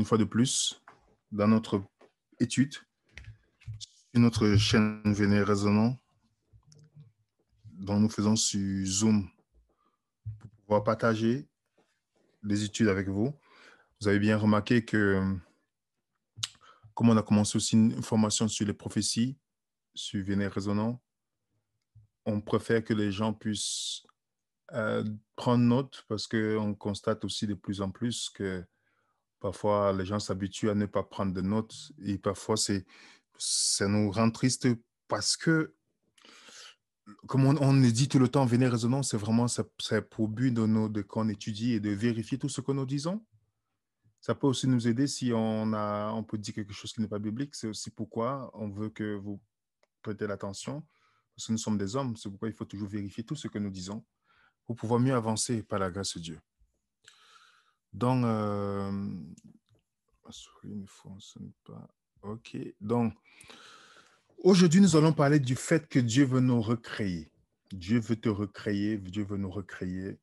une fois de plus dans notre étude sur notre chaîne Venez Raisonnons dont nous faisons sur Zoom pour pouvoir partager les études avec vous. Vous avez bien remarqué que comme on a commencé aussi une formation sur les prophéties, sur Venez Raisonnons, on préfère que les gens puissent prendre note parce qu'on constate aussi de plus en plus que parfois les gens s'habituent à ne pas prendre de notes et parfois ça nous rend triste parce que, comme on dit tout le temps, Venez Raisonnons, c'est vraiment c'est pour but de qu'on étudie et de vérifier tout ce que nous disons. Ça peut aussi nous aider si on peut dire quelque chose qui n'est pas biblique. C'est aussi pourquoi on veut que vous prêtez l'attention, parce que nous sommes des hommes. C'est pourquoi il faut toujours vérifier tout ce que nous disons pour pouvoir mieux avancer par la grâce de Dieu. Donc, ne fonctionne pas. OK. Donc, aujourd'hui, nous allons parler du fait que Dieu veut nous recréer. Dieu veut te recréer. Dieu veut nous recréer.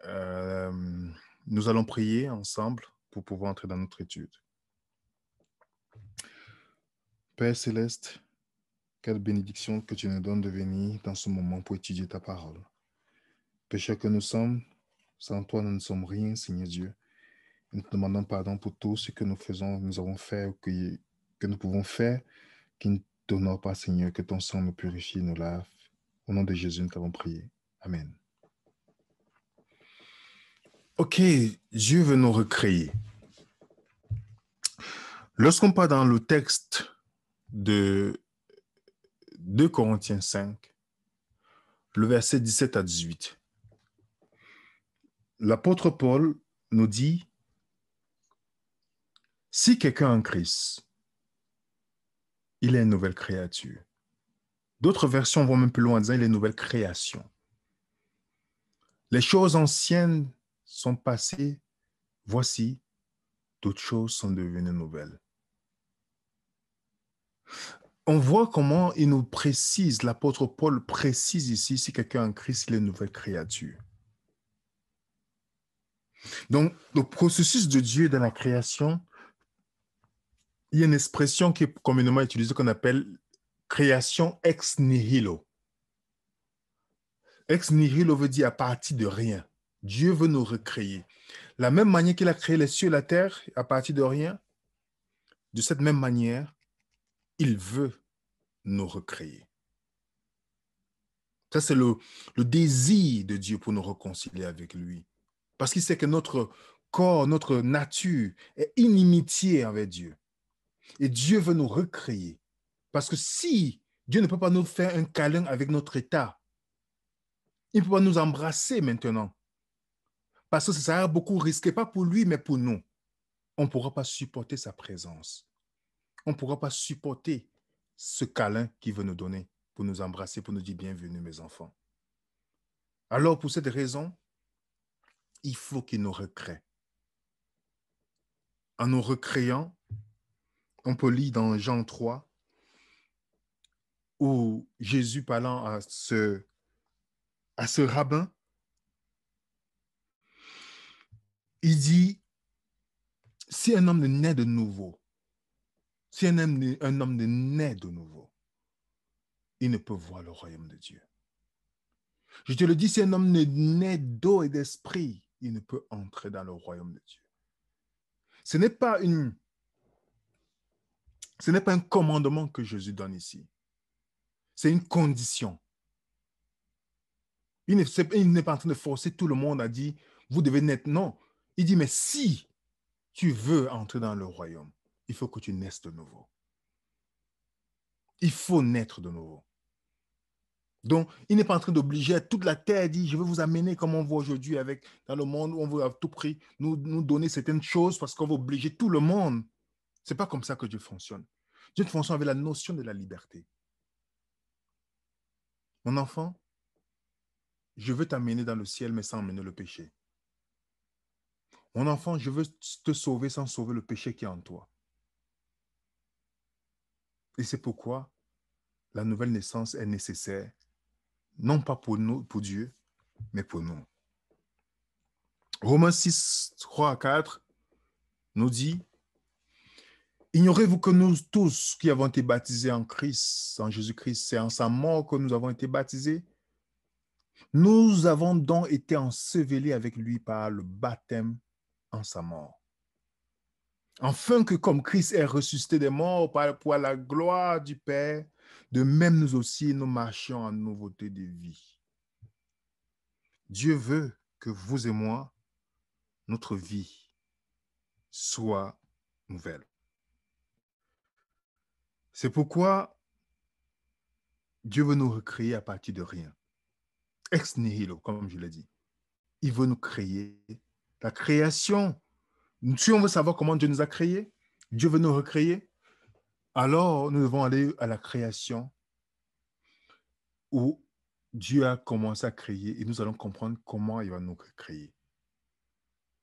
Nous allons prier ensemble pour pouvoir entrer dans notre étude. Père Céleste, quelle bénédiction que tu nous donnes de venir dans ce moment pour étudier ta parole. Pécheurs que nous sommes, sans toi, nous ne sommes rien, Seigneur Dieu. Nous te demandons pardon pour tout ce que nous avons fait, que nous pouvons faire, qui ne t'honore pas, Seigneur, que ton sang nous purifie, nous lave. Au nom de Jésus, nous t'avons prié. Amen. OK, Dieu veut nous recréer. Lorsqu'on part dans le texte de 2 Corinthiens 5, le verset 17 à 18, l'apôtre Paul nous dit, si quelqu'un est en Christ, il est une nouvelle créature. D'autres versions vont même plus loin en disant, il est une nouvelle création. Les choses anciennes sont passées, voici, d'autres choses sont devenues nouvelles. On voit comment il nous précise, l'apôtre Paul précise ici, si quelqu'un est en Christ, il est une nouvelle créature. Donc, le processus de Dieu dans la création, il y a une expression qui est communément utilisée qu'on appelle création ex nihilo. Ex nihilo veut dire à partir de rien. Dieu veut nous recréer. La même manière qu'il a créé les cieux et la terre à partir de rien, de cette même manière, il veut nous recréer. Ça, c'est le désir de Dieu pour nous réconcilier avec lui. Parce qu'il sait que notre corps, notre nature est inimitié avec Dieu. Et Dieu veut nous recréer. Parce que si Dieu ne peut pas nous faire un câlin avec notre état, il ne peut pas nous embrasser maintenant. Parce que ça sera beaucoup risqué, pas pour lui, mais pour nous. On ne pourra pas supporter sa présence. On ne pourra pas supporter ce câlin qu'il veut nous donner pour nous embrasser, pour nous dire bienvenue, mes enfants. Alors, pour cette raison, il faut qu'il nous recrée. En nous recréant, on peut lire dans Jean 3, où Jésus parlant à ce rabbin, il dit, si un homme naît de nouveau, si un homme naît de nouveau, il ne peut voir le royaume de Dieu. Je te le dis, si un homme naît d'eau et d'esprit, il ne peut entrer dans le royaume de Dieu. Ce n'est pas un commandement que Jésus donne ici. C'est une condition. Il n'est pas en train de forcer tout le monde à dire, vous devez naître. Non. Il dit, mais si tu veux entrer dans le royaume, il faut que tu naisses de nouveau. Il faut naître de nouveau. Donc, il n'est pas en train d'obliger toute la terre, dit, je vais vous amener comme on voit aujourd'hui dans le monde où on veut à tout prix nous donner certaines choses parce qu'on veut obliger tout le monde. Ce n'est pas comme ça que Dieu fonctionne. Dieu fonctionne avec la notion de la liberté. Mon enfant, je veux t'amener dans le ciel, mais sans emmener le péché. Mon enfant, je veux te sauver sans sauver le péché qui est en toi. Et c'est pourquoi la nouvelle naissance est nécessaire, non pas pour nous, pour Dieu, mais pour nous. Romains 6, 3 à 4 nous dit, ignorez-vous que nous tous qui avons été baptisés en Christ, en Jésus-Christ, c'est en sa mort que nous avons été baptisés. Nous avons donc été ensevelis avec lui par le baptême en sa mort. Afin que comme Christ est ressuscité des morts pour la gloire du Père, de même nous aussi, nous marchions en nouveauté de vie. Dieu veut que vous et moi, notre vie soit nouvelle. C'est pourquoi Dieu veut nous recréer à partir de rien. Ex nihilo, comme je l'ai dit. Il veut nous créer. La création, si on veut savoir comment Dieu nous a créés, Dieu veut nous recréer, alors nous devons aller à la création où Dieu a commencé à créer et nous allons comprendre comment il va nous créer.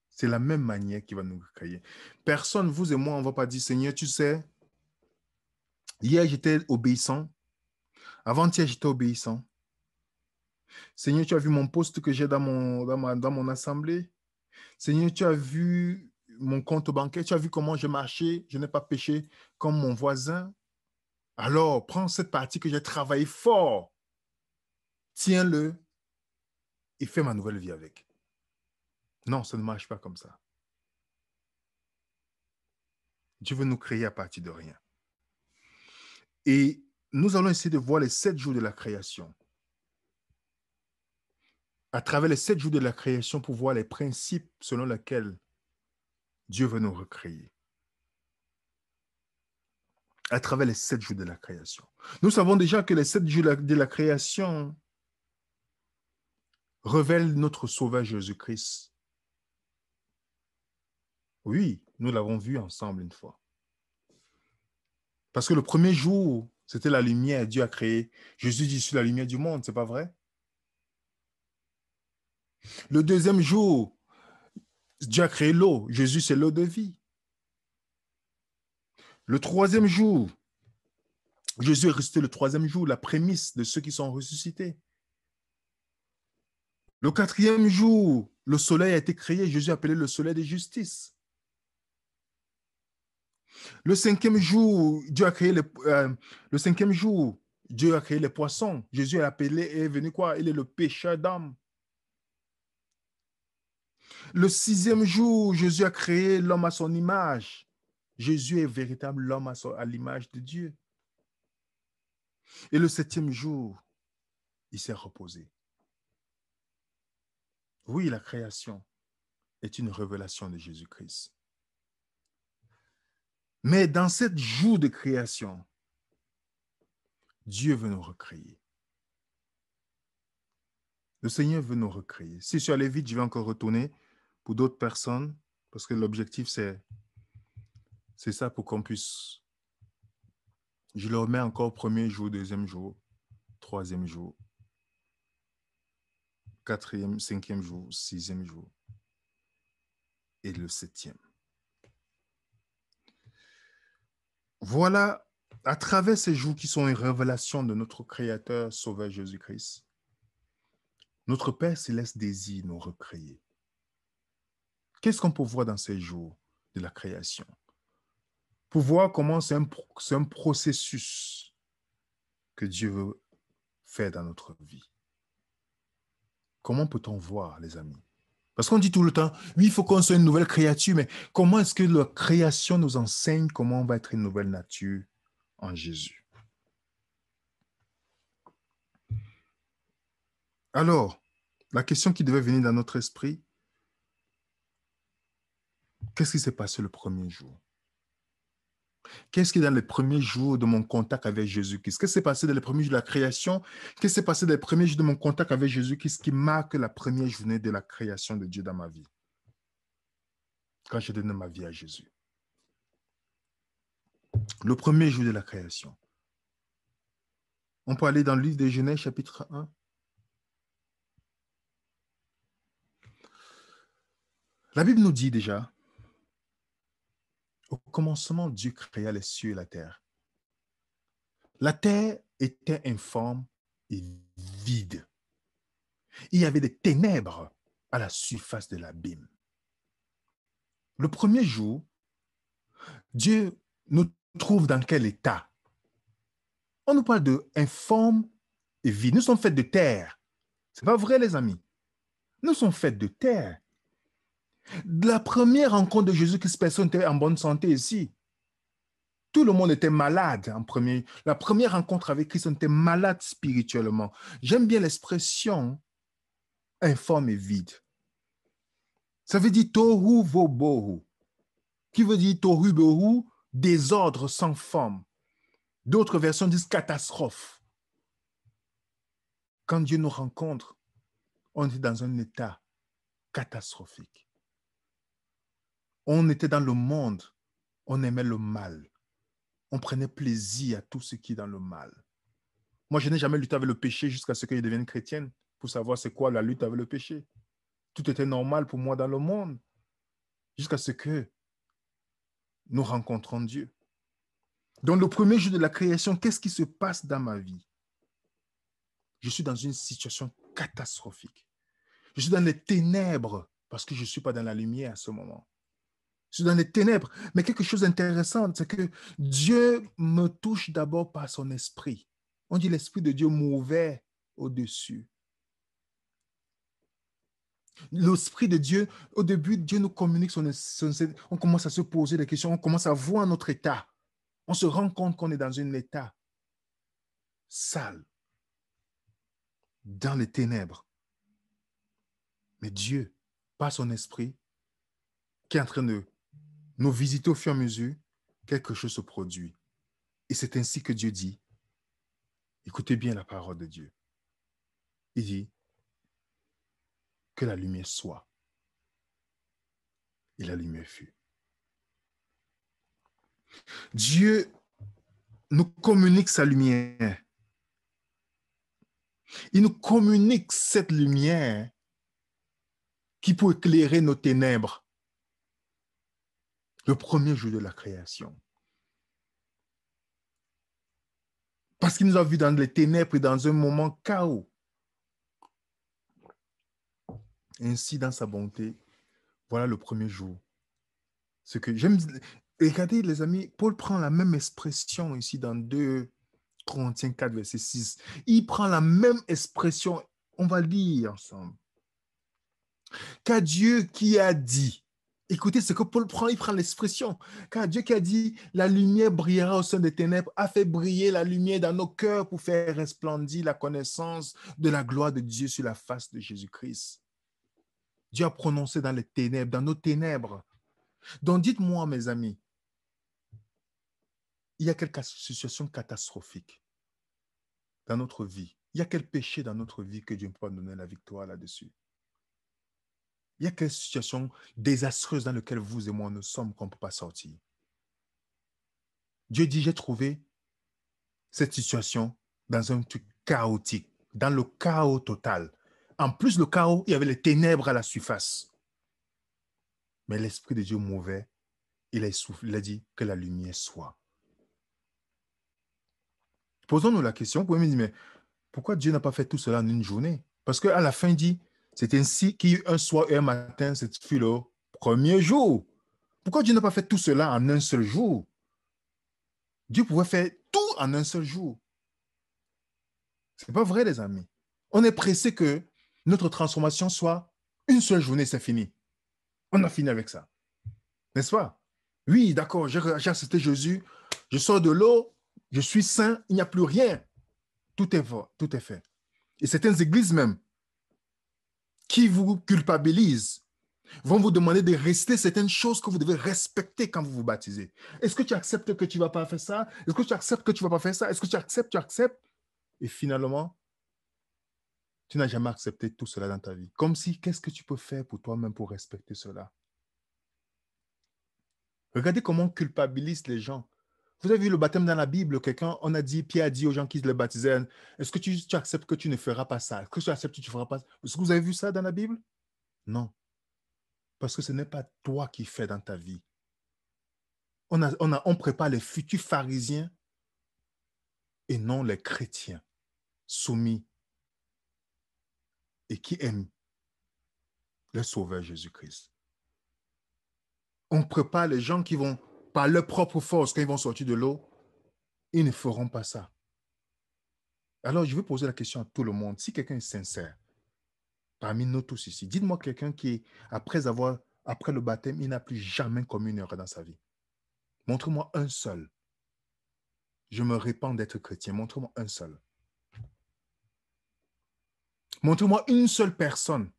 C'est la même manière qu'il va nous créer. Personne, vous et moi, on ne va pas dire, Seigneur, tu sais, hier j'étais obéissant, avant-hier j'étais obéissant. Seigneur, tu as vu mon poste que j'ai dans mon assemblée. Seigneur, tu as vu mon compte bancaire, tu as vu comment je marchais, je n'ai pas péché comme mon voisin. Alors, prends cette partie que j'ai travaillé fort, tiens-le et fais ma nouvelle vie avec. Non, ça ne marche pas comme ça. Dieu veut nous créer à partir de rien. Et nous allons essayer de voir les 7 jours de la création. À travers les 7 jours de la création pour voir les principes selon lesquels Dieu veut nous recréer. À travers les 7 jours de la création. Nous savons déjà que les 7 jours de la création révèlent notre Sauveur Jésus-Christ. Oui, nous l'avons vu ensemble une fois. Parce que le premier jour, c'était la lumière, Dieu a créé. Jésus dit, je suis la lumière du monde, c'est pas vrai? Le deuxième jour, Dieu a créé l'eau. Jésus, c'est l'eau de vie. Le troisième jour, Jésus est ressuscité le troisième jour, la prémisse de ceux qui sont ressuscités. Le quatrième jour, le soleil a été créé. Jésus a appelé le soleil de justice. Le cinquième jour, Dieu a créé le cinquième jour, Dieu a créé les poissons. Jésus est appelé et est venu quoi? Il est le pêcheur d'âmes. Le sixième jour, Jésus a créé l'homme à son image. Jésus est véritable l'homme à l'image de Dieu. Et le septième jour, il s'est reposé. Oui, la création est une révélation de Jésus-Christ. Mais dans cette jour de création, Dieu veut nous recréer. Le Seigneur veut nous recréer. Si je suis allé vite, je vais encore retourner pour d'autres personnes, parce que l'objectif, c'est ça pour qu'on puisse... Je le remets encore premier jour, deuxième jour, troisième jour, quatrième, cinquième jour, sixième jour et le septième. Voilà, à travers ces jours qui sont une révélation de notre Créateur, Sauveur Jésus-Christ, notre Père Céleste désire nous recréer. Qu'est-ce qu'on peut voir dans ces jours de la création? Pour voir comment c'est un processus que Dieu veut faire dans notre vie. Comment peut-on voir, les amis? Parce qu'on dit tout le temps, oui, il faut qu'on soit une nouvelle créature, mais comment est-ce que la création nous enseigne comment on va être une nouvelle nature en Jésus? Alors, la question qui devait venir dans notre esprit, qu'est-ce qui s'est passé le premier jour? Qu'est-ce qui est dans les premiers jours de mon contact avec Jésus-Christ? Qu'est-ce qui s'est passé dans les premiers jours de la création? Qu'est-ce qui s'est passé dans les premiers jours de mon contact avec Jésus-Christ qui marque la première journée de la création de Dieu dans ma vie? Quand j'ai donné ma vie à Jésus. Le premier jour de la création. On peut aller dans le livre de Genèse, chapitre 1. La Bible nous dit déjà, au commencement, Dieu créa les cieux et la terre. La terre était informe et vide. Il y avait des ténèbres à la surface de l'abîme. Le premier jour, Dieu nous trouve dans quel état? On nous parle de informe et vide. Nous sommes faits de terre. C'est pas vrai, les amis. Nous sommes faits de terre. La première rencontre de Jésus-Christ, personne n'était en bonne santé ici. Tout le monde était malade en premier. La première rencontre avec Christ, on était malade spirituellement. J'aime bien l'expression informe et vide. Ça veut dire tohu vobohu, qui veut dire tohu bohu, désordre sans forme. D'autres versions disent catastrophe. Quand Dieu nous rencontre, on est dans un état catastrophique. On était dans le monde, on aimait le mal. On prenait plaisir à tout ce qui est dans le mal. Moi, je n'ai jamais lutté avec le péché jusqu'à ce que je devienne chrétienne pour savoir c'est quoi la lutte avec le péché. Tout était normal pour moi dans le monde jusqu'à ce que nous rencontrons Dieu. Donc, le premier jour de la création, qu'est-ce qui se passe dans ma vie? Je suis dans une situation catastrophique. Je suis dans les ténèbres parce que je ne suis pas dans la lumière à ce moment. Je suis dans les ténèbres. Mais quelque chose d'intéressant, c'est que Dieu me touche d'abord par son esprit. On dit l'esprit de Dieu mouvait au-dessus. L'esprit de Dieu, au début, Dieu nous communique on commence à se poser des questions, on commence à voir notre état. On se rend compte qu'on est dans un état sale, dans les ténèbres. Mais Dieu, par son esprit, qui est en train de nous visiter au fur et à mesure, quelque chose se produit. Et c'est ainsi que Dieu dit, écoutez bien la parole de Dieu. Il dit que la lumière soit. Et la lumière fut. Dieu nous communique sa lumière. Il nous communique cette lumière qui peut éclairer nos ténèbres. Le premier jour de la création. Parce qu'il nous a vus dans les ténèbres et dans un moment chaos. Ainsi, dans sa bonté, voilà le premier jour. Ce que j'aime. Regardez, les amis, Paul prend la même expression ici dans 2 Corinthiens 4, verset 6. Il prend la même expression. On va lire ensemble. Car Dieu qui a dit, écoutez ce que Paul prend, il prend l'expression. Car Dieu qui a dit, la lumière brillera au sein des ténèbres, a fait briller la lumière dans nos cœurs pour faire resplendir la connaissance de la gloire de Dieu sur la face de Jésus-Christ. Dieu a prononcé dans les ténèbres, dans nos ténèbres. Donc dites-moi, mes amis, il y a quelle situation catastrophique dans notre vie? Il y a quel péché dans notre vie que Dieu ne peut pas donner la victoire là-dessus? Il y a quelle situation désastreuse dans laquelle vous et moi nous sommes qu'on ne peut pas sortir? Dieu dit, j'ai trouvé cette situation dans un truc chaotique, dans le chaos total. En plus, le chaos, il y avait les ténèbres à la surface. Mais l'Esprit de Dieu mouvait, il a dit que la lumière soit. Posons-nous la question, vous pouvez me dire, mais pourquoi Dieu n'a pas fait tout cela en une journée? Parce qu'à la fin, il dit, c'est ainsi qu'il y eut un soir et un matin, ce fut le premier jour. Pourquoi Dieu n'a pas fait tout cela en un seul jour? Dieu pouvait faire tout en un seul jour. Ce n'est pas vrai, les amis. On est pressé que notre transformation soit une seule journée, c'est fini. On a fini avec ça. N'est-ce pas? Oui, d'accord, j'ai accepté Jésus, je sors de l'eau, je suis saint, il n'y a plus rien. Tout est fait, tout est fait. Et certaines églises même, qui vous culpabilisent, vont vous demander de rester certaines choses que vous devez respecter quand vous vous baptisez. Est-ce que tu acceptes que tu ne vas pas faire ça? Est-ce que tu acceptes que tu ne vas pas faire ça? Est-ce que tu acceptes? Et finalement, tu n'as jamais accepté tout cela dans ta vie. Comme si, qu'est-ce que tu peux faire pour toi-même pour respecter cela? Regardez comment on culpabilise les gens. Vous avez vu le baptême dans la Bible, Pierre a dit aux gens qui le baptisaient, est-ce que tu acceptes que tu ne feras pas ça? Est-ce que tu acceptes que tu ne feras pas ça? Est-ce que vous avez vu ça dans la Bible? Non. Parce que ce n'est pas toi qui fais dans ta vie. On prépare les futurs pharisiens et non les chrétiens soumis et qui aiment le Sauveur Jésus-Christ. On prépare les gens qui vont par leur propre force, quand ils vont sortir de l'eau, ils ne feront pas ça. Alors, je vais poser la question à tout le monde. Si quelqu'un est sincère, parmi nous tous ici, dites-moi quelqu'un qui, après le baptême, il n'a plus jamais commis une erreur dans sa vie. Montre-moi un seul. Je me répands d'être chrétien. Montre-moi un seul. Montre-moi une seule personne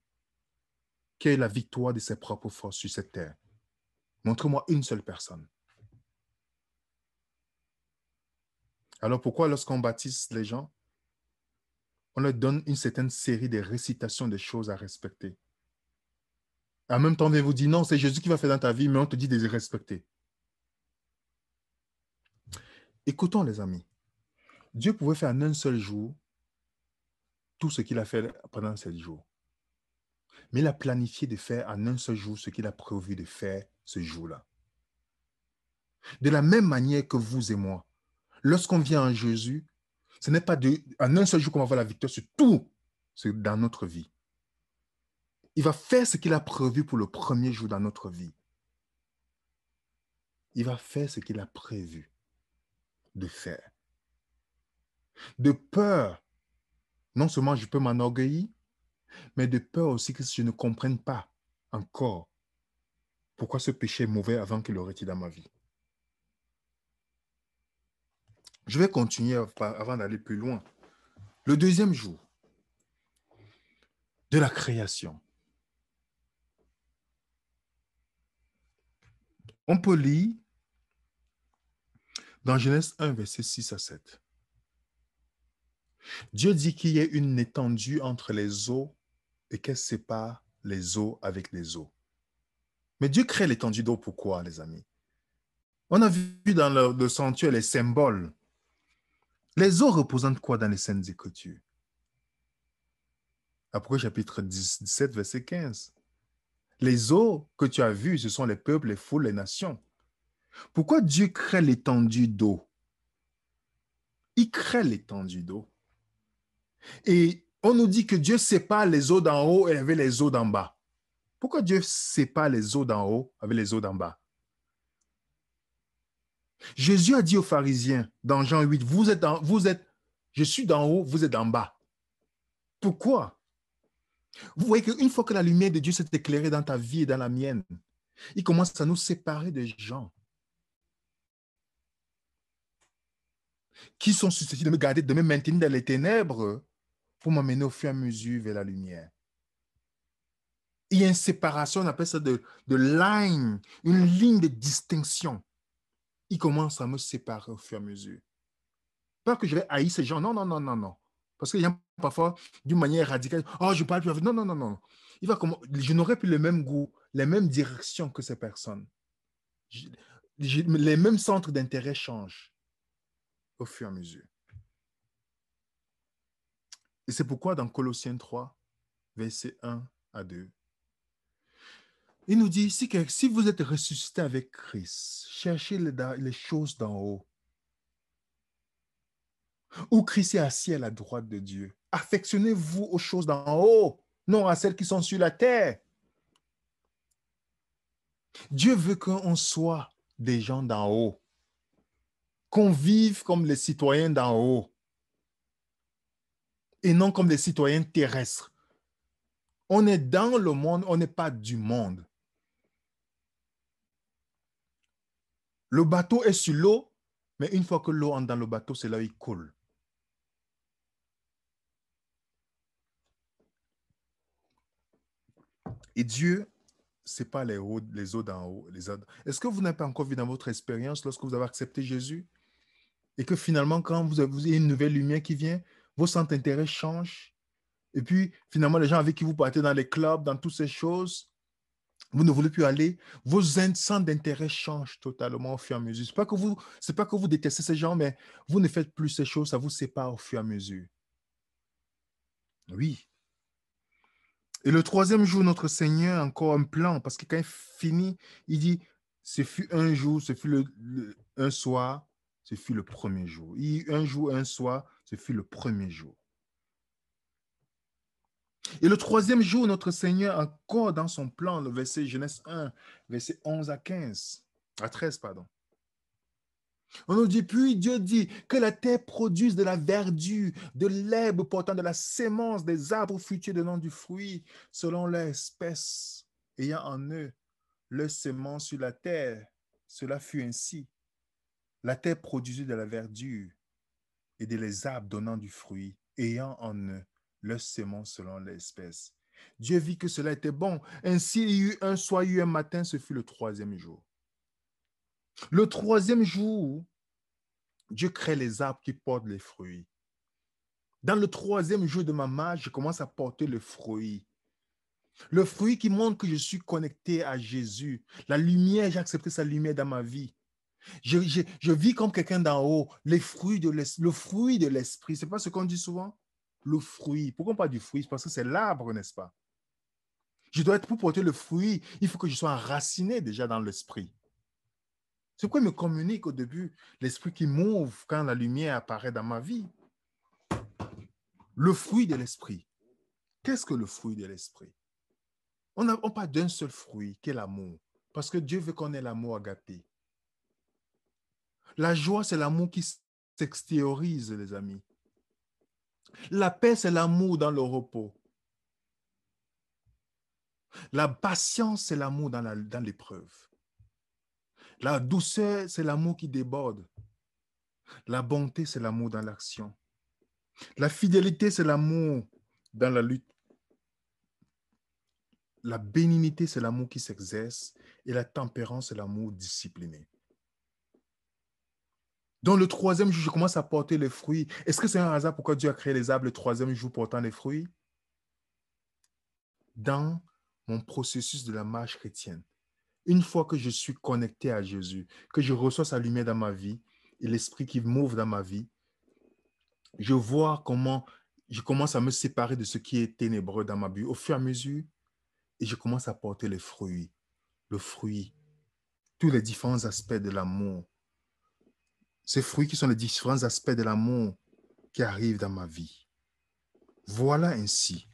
qui a eu la victoire de ses propres forces sur cette terre. Montre-moi une seule personne. Alors pourquoi lorsqu'on baptise les gens, on leur donne une certaine série de récitations de choses à respecter? En même temps, on vient vous dire, non, c'est Jésus qui va faire dans ta vie, mais on te dit de les respecter. Écoutons les amis. Dieu pouvait faire en un seul jour tout ce qu'il a fait pendant 7 jours. Mais il a planifié de faire en un seul jour ce qu'il a prévu de faire ce jour-là. De la même manière que vous et moi, lorsqu'on vient en Jésus, ce n'est pas en un seul jour qu'on va avoir la victoire sur tout dans notre vie. Il va faire ce qu'il a prévu pour le premier jour dans notre vie. Il va faire ce qu'il a prévu de faire. De peur, non seulement je peux m'enorgueillir, mais de peur aussi que je ne comprenne pas encore pourquoi ce péché est mauvais avant qu'il aurait été dans ma vie. Je vais continuer avant d'aller plus loin. Le deuxième jour de la création. On peut lire dans Genèse 1, verset 6 à 7. Dieu dit qu'il y ait une étendue entre les eaux et qu'elle sépare les eaux avec les eaux. Mais Dieu crée l'étendue d'eau pourquoi, les amis? On a vu dans le sanctuaire les symboles. Les eaux représentent quoi dans les Saintes Écritures? Apocalypse chapitre 17, verset 15. Les eaux que tu as vues, ce sont les peuples, les foules, les nations. Pourquoi Dieu crée l'étendue d'eau? Il crée l'étendue d'eau. Et on nous dit que Dieu sépare les eaux d'en haut et avec les eaux d'en bas. Pourquoi Dieu sépare les eaux d'en haut avec les eaux d'en bas? Jésus a dit aux pharisiens dans Jean 8, je suis d'en haut, vous êtes d'en bas. Pourquoi? Vous voyez qu'une fois que la lumière de Dieu s'est éclairée dans ta vie et dans la mienne, il commence à nous séparer des gens qui sont susceptibles de me garder, de me maintenir dans les ténèbres pour m'amener au fur et à mesure vers la lumière. Il y a une séparation, on appelle ça de line, une ligne de distinction. Il commence à me séparer au fur et à mesure. Pas que je vais haïr ces gens, non, non, non, non, non. Parce qu'il y a parfois, d'une manière radicale, oh, je parle plus avec. Non, non, non, non. Je n'aurai plus le même goût, les mêmes directions que ces personnes. Les mêmes centres d'intérêt changent au fur et à mesure. Et c'est pourquoi dans Colossiens 3, versets 1 à 2, il nous dit, si vous êtes ressuscité avec Christ, cherchez les choses d'en haut, où Christ est assis à la droite de Dieu. Affectionnez-vous aux choses d'en haut, non à celles qui sont sur la terre. Dieu veut qu'on soit des gens d'en haut, qu'on vive comme les citoyens d'en haut et non comme les citoyens terrestres. On est dans le monde, on n'est pas du monde. Le bateau est sur l'eau, mais une fois que l'eau entre dans le bateau, c'est là où il coule. Et Dieu, ce n'est pas les eaux d'en haut. Est-ce que vous n'avez pas encore vu dans votre expérience lorsque vous avez accepté Jésus et que finalement, quand vous avez une nouvelle lumière qui vient, vos centres d'intérêt changent et puis finalement, les gens avec qui vous partez dans les clubs, dans toutes ces choses, vous ne voulez plus aller, vos centres d'intérêt changent totalement au fur et à mesure. Ce n'est pas que vous détestez ces gens, mais vous ne faites plus ces choses, ça vous sépare au fur et à mesure. Oui. Et le troisième jour, notre Seigneur a encore un plan, parce que quand il finit, il dit, ce fut un jour, ce fut un soir, ce fut le premier jour. Un jour, un soir, ce fut le premier jour. Et le troisième jour, notre Seigneur, encore dans son plan, le verset Genèse 1, verset 11 à 15, à 13, pardon. On nous dit, puis Dieu dit que la terre produise de la verdure, de l'herbe portant de la sémence, des arbres futurs donnant du fruit, selon leur espèce, ayant en eux leur sémence sur la terre. Cela fut ainsi. La terre produisit de la verdure et des arbres donnant du fruit, ayant en eux leur sémence selon l'espèce. Dieu vit que cela était bon. Ainsi, il y eut un soir, il y eut un matin, ce fut le troisième jour. Le troisième jour, Dieu crée les arbres qui portent les fruits. Dans le troisième jour de ma marche, je commence à porter le fruit. Le fruit qui montre que je suis connecté à Jésus. La lumière, j'ai accepté sa lumière dans ma vie. Je vis comme quelqu'un d'en haut. Le fruit de l'esprit. Ce n'est pas ce qu'on dit souvent? Le fruit. Pourquoi pas du fruit? Parce que c'est l'arbre, n'est-ce pas? Je dois être pour porter le fruit. Il faut que je sois enraciné déjà dans l'esprit. C'est pourquoi il me communique au début l'esprit qui m'ouvre quand la lumière apparaît dans ma vie. Le fruit de l'esprit. Qu'est-ce que le fruit de l'esprit? On parle d'un seul fruit, qui est l'amour. Parce que Dieu veut qu'on ait l'amour agapé. La joie, c'est l'amour qui s'extériorise, les amis. La paix, c'est l'amour dans le repos. La patience, c'est l'amour dans l'épreuve. La douceur, c'est l'amour qui déborde. La bonté, c'est l'amour dans l'action. La fidélité, c'est l'amour dans la lutte. La bénignité, c'est l'amour qui s'exerce. Et la tempérance, c'est l'amour discipliné. Donc, le troisième jour, je commence à porter les fruits. Est-ce que c'est un hasard pourquoi Dieu a créé les arbres le troisième jour portant les fruits? Dans mon processus de la marche chrétienne, une fois que je suis connecté à Jésus, que je reçois sa lumière dans ma vie et l'esprit qui m'ouvre dans ma vie, je vois comment je commence à me séparer de ce qui est ténébreux dans ma vie au fur et à mesure et je commence à porter les fruits, le fruit, tous les différents aspects de l'amour. Ces fruits qui sont les différents aspects de l'amour qui arrivent dans ma vie. Voilà ainsi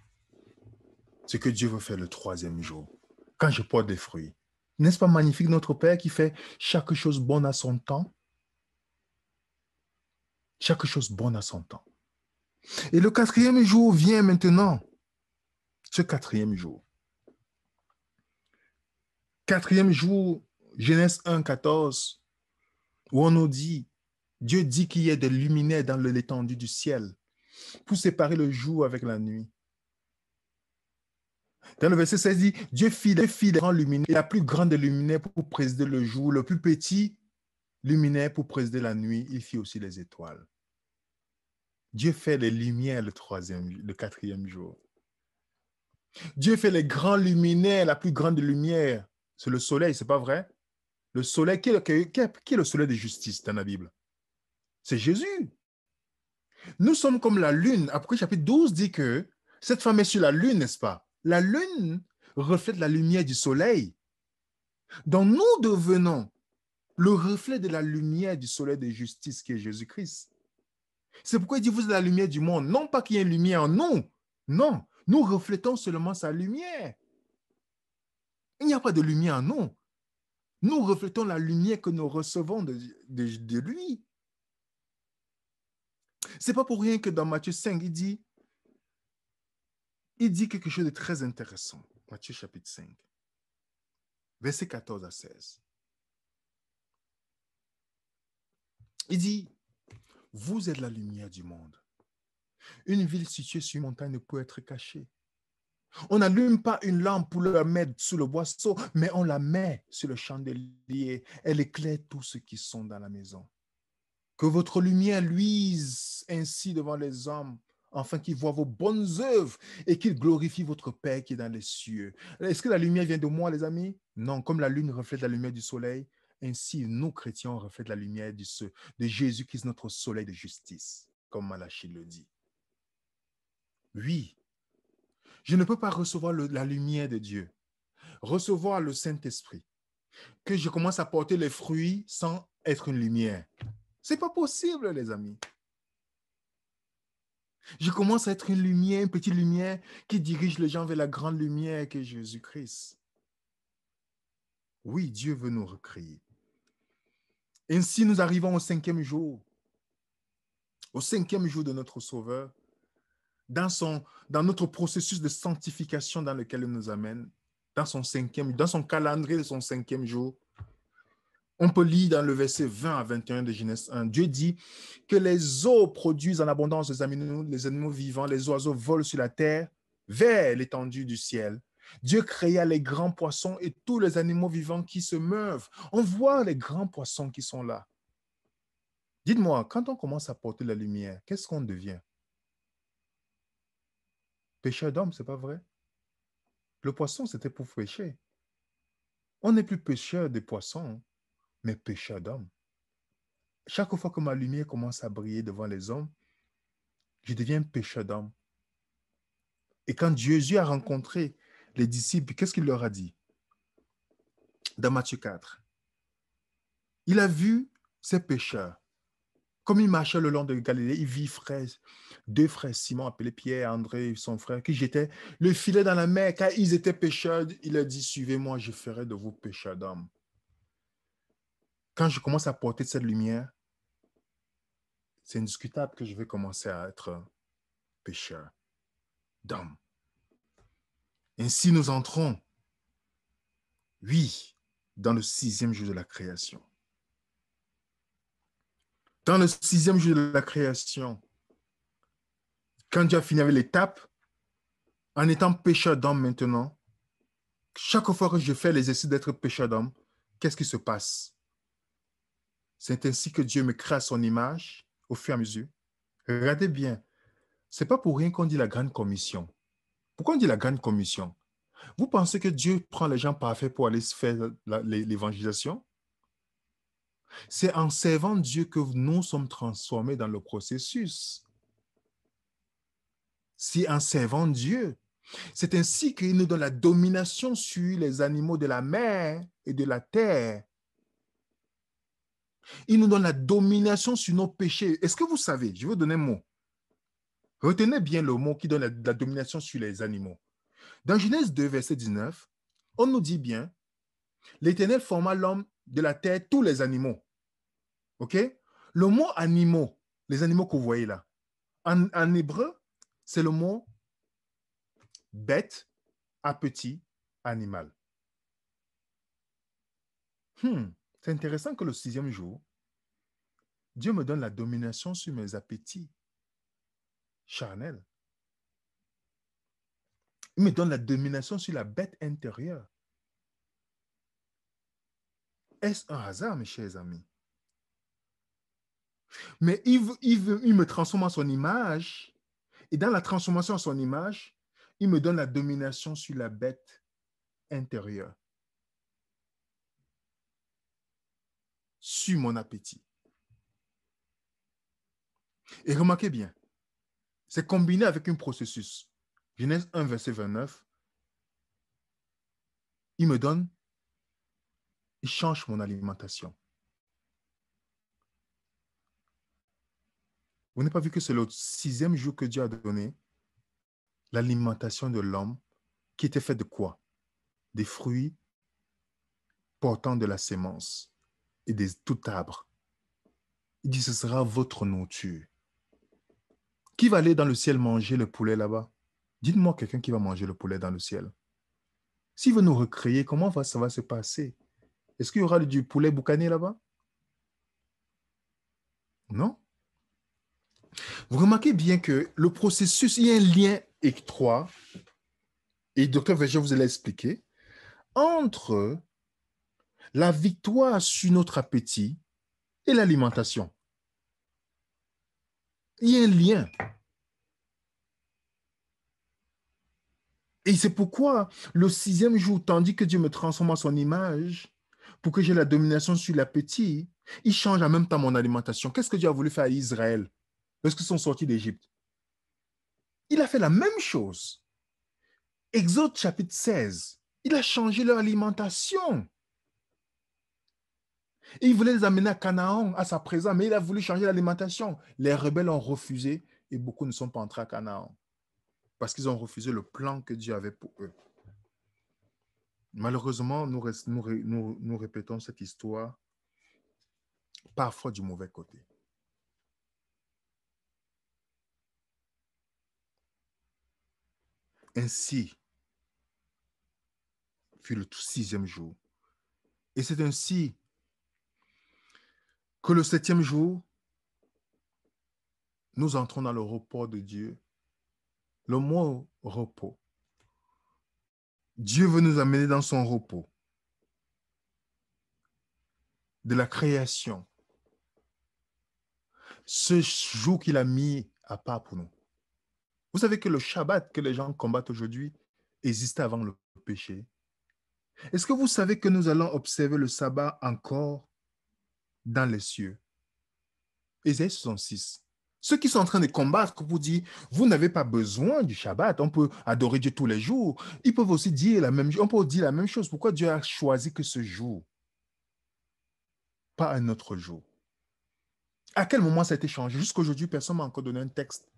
ce que Dieu veut faire le troisième jour, quand je porte des fruits. N'est-ce pas magnifique notre Père qui fait chaque chose bonne à son temps? Chaque chose bonne à son temps. Et le quatrième jour vient maintenant. Ce quatrième jour. Quatrième jour, Genèse 1, 14, où on nous dit, Dieu dit qu'il y ait des luminaires dans l'étendue du ciel pour séparer le jour avec la nuit. Dans le verset 16 dit, Dieu fit des grands luminaires, et la plus grande des luminaires pour présider le jour, le plus petit luminaire pour présider la nuit, il fit aussi les étoiles. Dieu fait les lumières le quatrième jour. Dieu fait les grands luminaires, la plus grande lumière, c'est le soleil, c'est pas vrai? Le soleil, qui est le soleil de justice dans la Bible? C'est Jésus. Nous sommes comme la lune. Apocalypse chapitre 12 dit que cette femme est sur la lune, n'est-ce pas? La lune reflète la lumière du soleil. Donc nous devenons le reflet de la lumière du soleil de justice qui est Jésus-Christ. C'est pourquoi il dit, vous êtes la lumière du monde. Non pas qu'il y ait une lumière en nous. Non, nous reflétons seulement sa lumière. Il n'y a pas de lumière en nous. Nous reflétons la lumière que nous recevons de lui. C'est pas pour rien que dans Matthieu 5, il dit quelque chose de très intéressant. Matthieu chapitre 5, versets 14 à 16. Il dit, vous êtes la lumière du monde. Une ville située sur une montagne ne peut être cachée. On n'allume pas une lampe pour la mettre sous le boisseau, mais on la met sur le chandelier. Elle éclaire tous ceux qui sont dans la maison. Que votre lumière luise ainsi devant les hommes, afin qu'ils voient vos bonnes œuvres et qu'ils glorifient votre Père qui est dans les cieux. Est-ce que la lumière vient de moi, les amis? Non, comme la lune reflète la lumière du soleil, ainsi nous, chrétiens, on reflète la lumière de Jésus qui est notre soleil de justice, comme Malachie le dit. Oui, je ne peux pas recevoir la lumière de Dieu, recevoir le Saint-Esprit, que je commence à porter les fruits sans être une lumière. Ce n'est pas possible, les amis. Je commence à être une lumière, une petite lumière qui dirige les gens vers la grande lumière qui est Jésus-Christ. Oui, Dieu veut nous recréer. Ainsi, nous arrivons au 5e jour. Au 5e jour de notre Sauveur, dans notre processus de sanctification dans lequel il nous amène, dans son calendrier de son 5e jour. On peut lire dans le verset 20 à 21 de Genèse 1, Dieu dit que les eaux produisent en abondance les animaux vivants, les oiseaux volent sur la terre vers l'étendue du ciel. Dieu créa les grands poissons et tous les animaux vivants qui se meuvent. On voit les grands poissons qui sont là. Dites-moi, quand on commence à porter la lumière, qu'est-ce qu'on devient? Pêcheur d'hommes, c'est pas vrai? Le poisson, c'était pour pêcher. On n'est plus pêcheur de poissons, mais pêcheur d'hommes. Chaque fois que ma lumière commence à briller devant les hommes, je deviens pêcheur d'hommes. Et quand Jésus a rencontré les disciples, qu'est-ce qu'il leur a dit? Dans Matthieu 4, il a vu ces pêcheurs. Comme il marchait le long de Galilée, il vit deux frères Simon, appelés Pierre et André, son frère, qui jetaient le filet dans la mer. Car ils étaient pêcheurs, il a dit, suivez-moi, je ferai de vous pêcheurs d'hommes. Quand je commence à porter cette lumière, c'est indiscutable que je vais commencer à être pêcheur d'hommes. Ainsi, nous entrons, oui, dans le 6e jour de la création. Dans le 6e jour de la création, quand Dieu a fini avec l'étape, en étant pêcheur d'hommes maintenant, chaque fois que je fais l'exercice d'être pêcheur d'hommes, qu'est-ce qui se passe? C'est ainsi que Dieu me crée à son image au fur et à mesure. Regardez bien, ce n'est pas pour rien qu'on dit la grande commission. Pourquoi on dit la grande commission? Vous pensez que Dieu prend les gens parfaits pour aller se faire l'évangélisation? C'est en servant Dieu que nous sommes transformés dans le processus. C'est en servant Dieu. C'est ainsi qu'il nous donne la domination sur les animaux de la mer et de la terre. Il nous donne la domination sur nos péchés. Est-ce que vous savez, je vais vous donner un mot. Retenez bien le mot qui donne la domination sur les animaux. Dans Genèse 2, verset 19, on nous dit bien, l'Éternel forma l'homme de la terre, tous les animaux. OK? Le mot animaux, les animaux que vous voyez là, en hébreu, c'est le mot bête à petit animal. C'est intéressant que le 6e jour, Dieu me donne la domination sur mes appétits charnels. Il me donne la domination sur la bête intérieure. Est-ce un hasard, mes chers amis? Mais il me transforme en son image. Et dans la transformation en son image, il me donne la domination sur la bête intérieure. Sur mon appétit. Et remarquez bien, c'est combiné avec un processus. Genèse 1, verset 29. Il change mon alimentation. Vous n'avez pas vu que c'est le 6e jour que Dieu a donné l'alimentation de l'homme qui était faite de quoi? Des fruits portant de la sémence et de tout arbre. Il dit, ce sera votre nourriture. Qui va aller dans le ciel manger le poulet là-bas? Dites-moi quelqu'un qui va manger le poulet dans le ciel. S'il veut nous recréer, comment ça va se passer? Est-ce qu'il y aura du poulet boucané là-bas? Non. Vous remarquez bien que le processus, il y a un lien étroit, et Dr. Verger vous l'a expliqué, entre la victoire sur notre appétit et l'alimentation. Il y a un lien. Et c'est pourquoi le 6e jour, tandis que Dieu me transforme à son image, pour que j'ai la domination sur l'appétit, il change en même temps mon alimentation. Qu'est-ce que Dieu a voulu faire à Israël lorsqu'ils sont sortis d'Égypte? Il a fait la même chose. Exode chapitre 16, il a changé leur alimentation. Et il voulait les amener à Canaan, à sa présence, mais il a voulu changer l'alimentation. Les rebelles ont refusé et beaucoup ne sont pas entrés à Canaan parce qu'ils ont refusé le plan que Dieu avait pour eux. Malheureusement, nous répétons cette histoire parfois du mauvais côté. Ainsi fut le 6e jour. Et c'est ainsi que le 7e jour, nous entrons dans le repos de Dieu. Le mot repos. Dieu veut nous amener dans son repos de la création. Ce jour qu'il a mis à part pour nous. Vous savez que le Shabbat que les gens combattent aujourd'hui existait avant le péché. Est-ce que vous savez que nous allons observer le sabbat encore dans les cieux? Ésaïe 66. Ceux qui sont en train de combattre vous disent, vous n'avez pas besoin du Shabbat, on peut adorer Dieu tous les jours. Ils peuvent aussi dire la même chose, on peut dire la même chose. Pourquoi Dieu a choisi que ce jour, pas un autre jour? À quel moment ça a été changé? Jusqu'aujourd'hui, personne ne m'a encore donné un texte,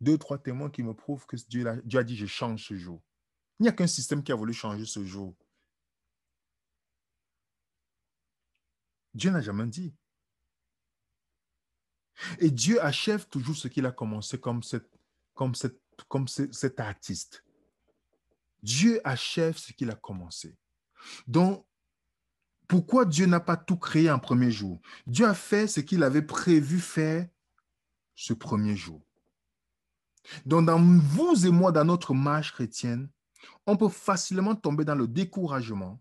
2, 3 témoins qui me prouvent que Dieu a dit, je change ce jour. Il n'y a qu'un système qui a voulu changer ce jour. Dieu n'a jamais dit. Et Dieu achève toujours ce qu'il a commencé comme cet artiste. Dieu achève ce qu'il a commencé. Donc, pourquoi Dieu n'a pas tout créé en premier jour? Dieu a fait ce qu'il avait prévu faire ce premier jour. Donc, dans vous et moi, dans notre marche chrétienne, on peut facilement tomber dans le découragement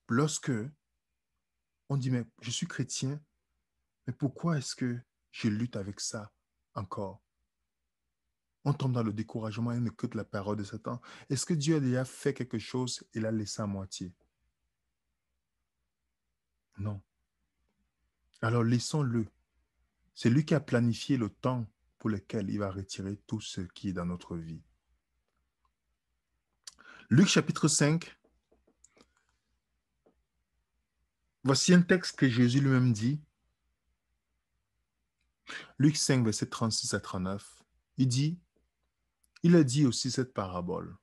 lorsque on dit, mais je suis chrétien, mais pourquoi est-ce que je lutte avec ça encore? On tombe dans le découragement et on écoute la parole de Satan. Est-ce que Dieu a déjà fait quelque chose et l'a laissé à moitié? Non. Alors laissons-le. C'est lui qui a planifié le temps pour lequel il va retirer tout ce qui est dans notre vie. Luc chapitre 5. Voici un texte que Jésus lui-même dit. Luc 5, verset 36 à 39. Il a dit aussi cette parabole.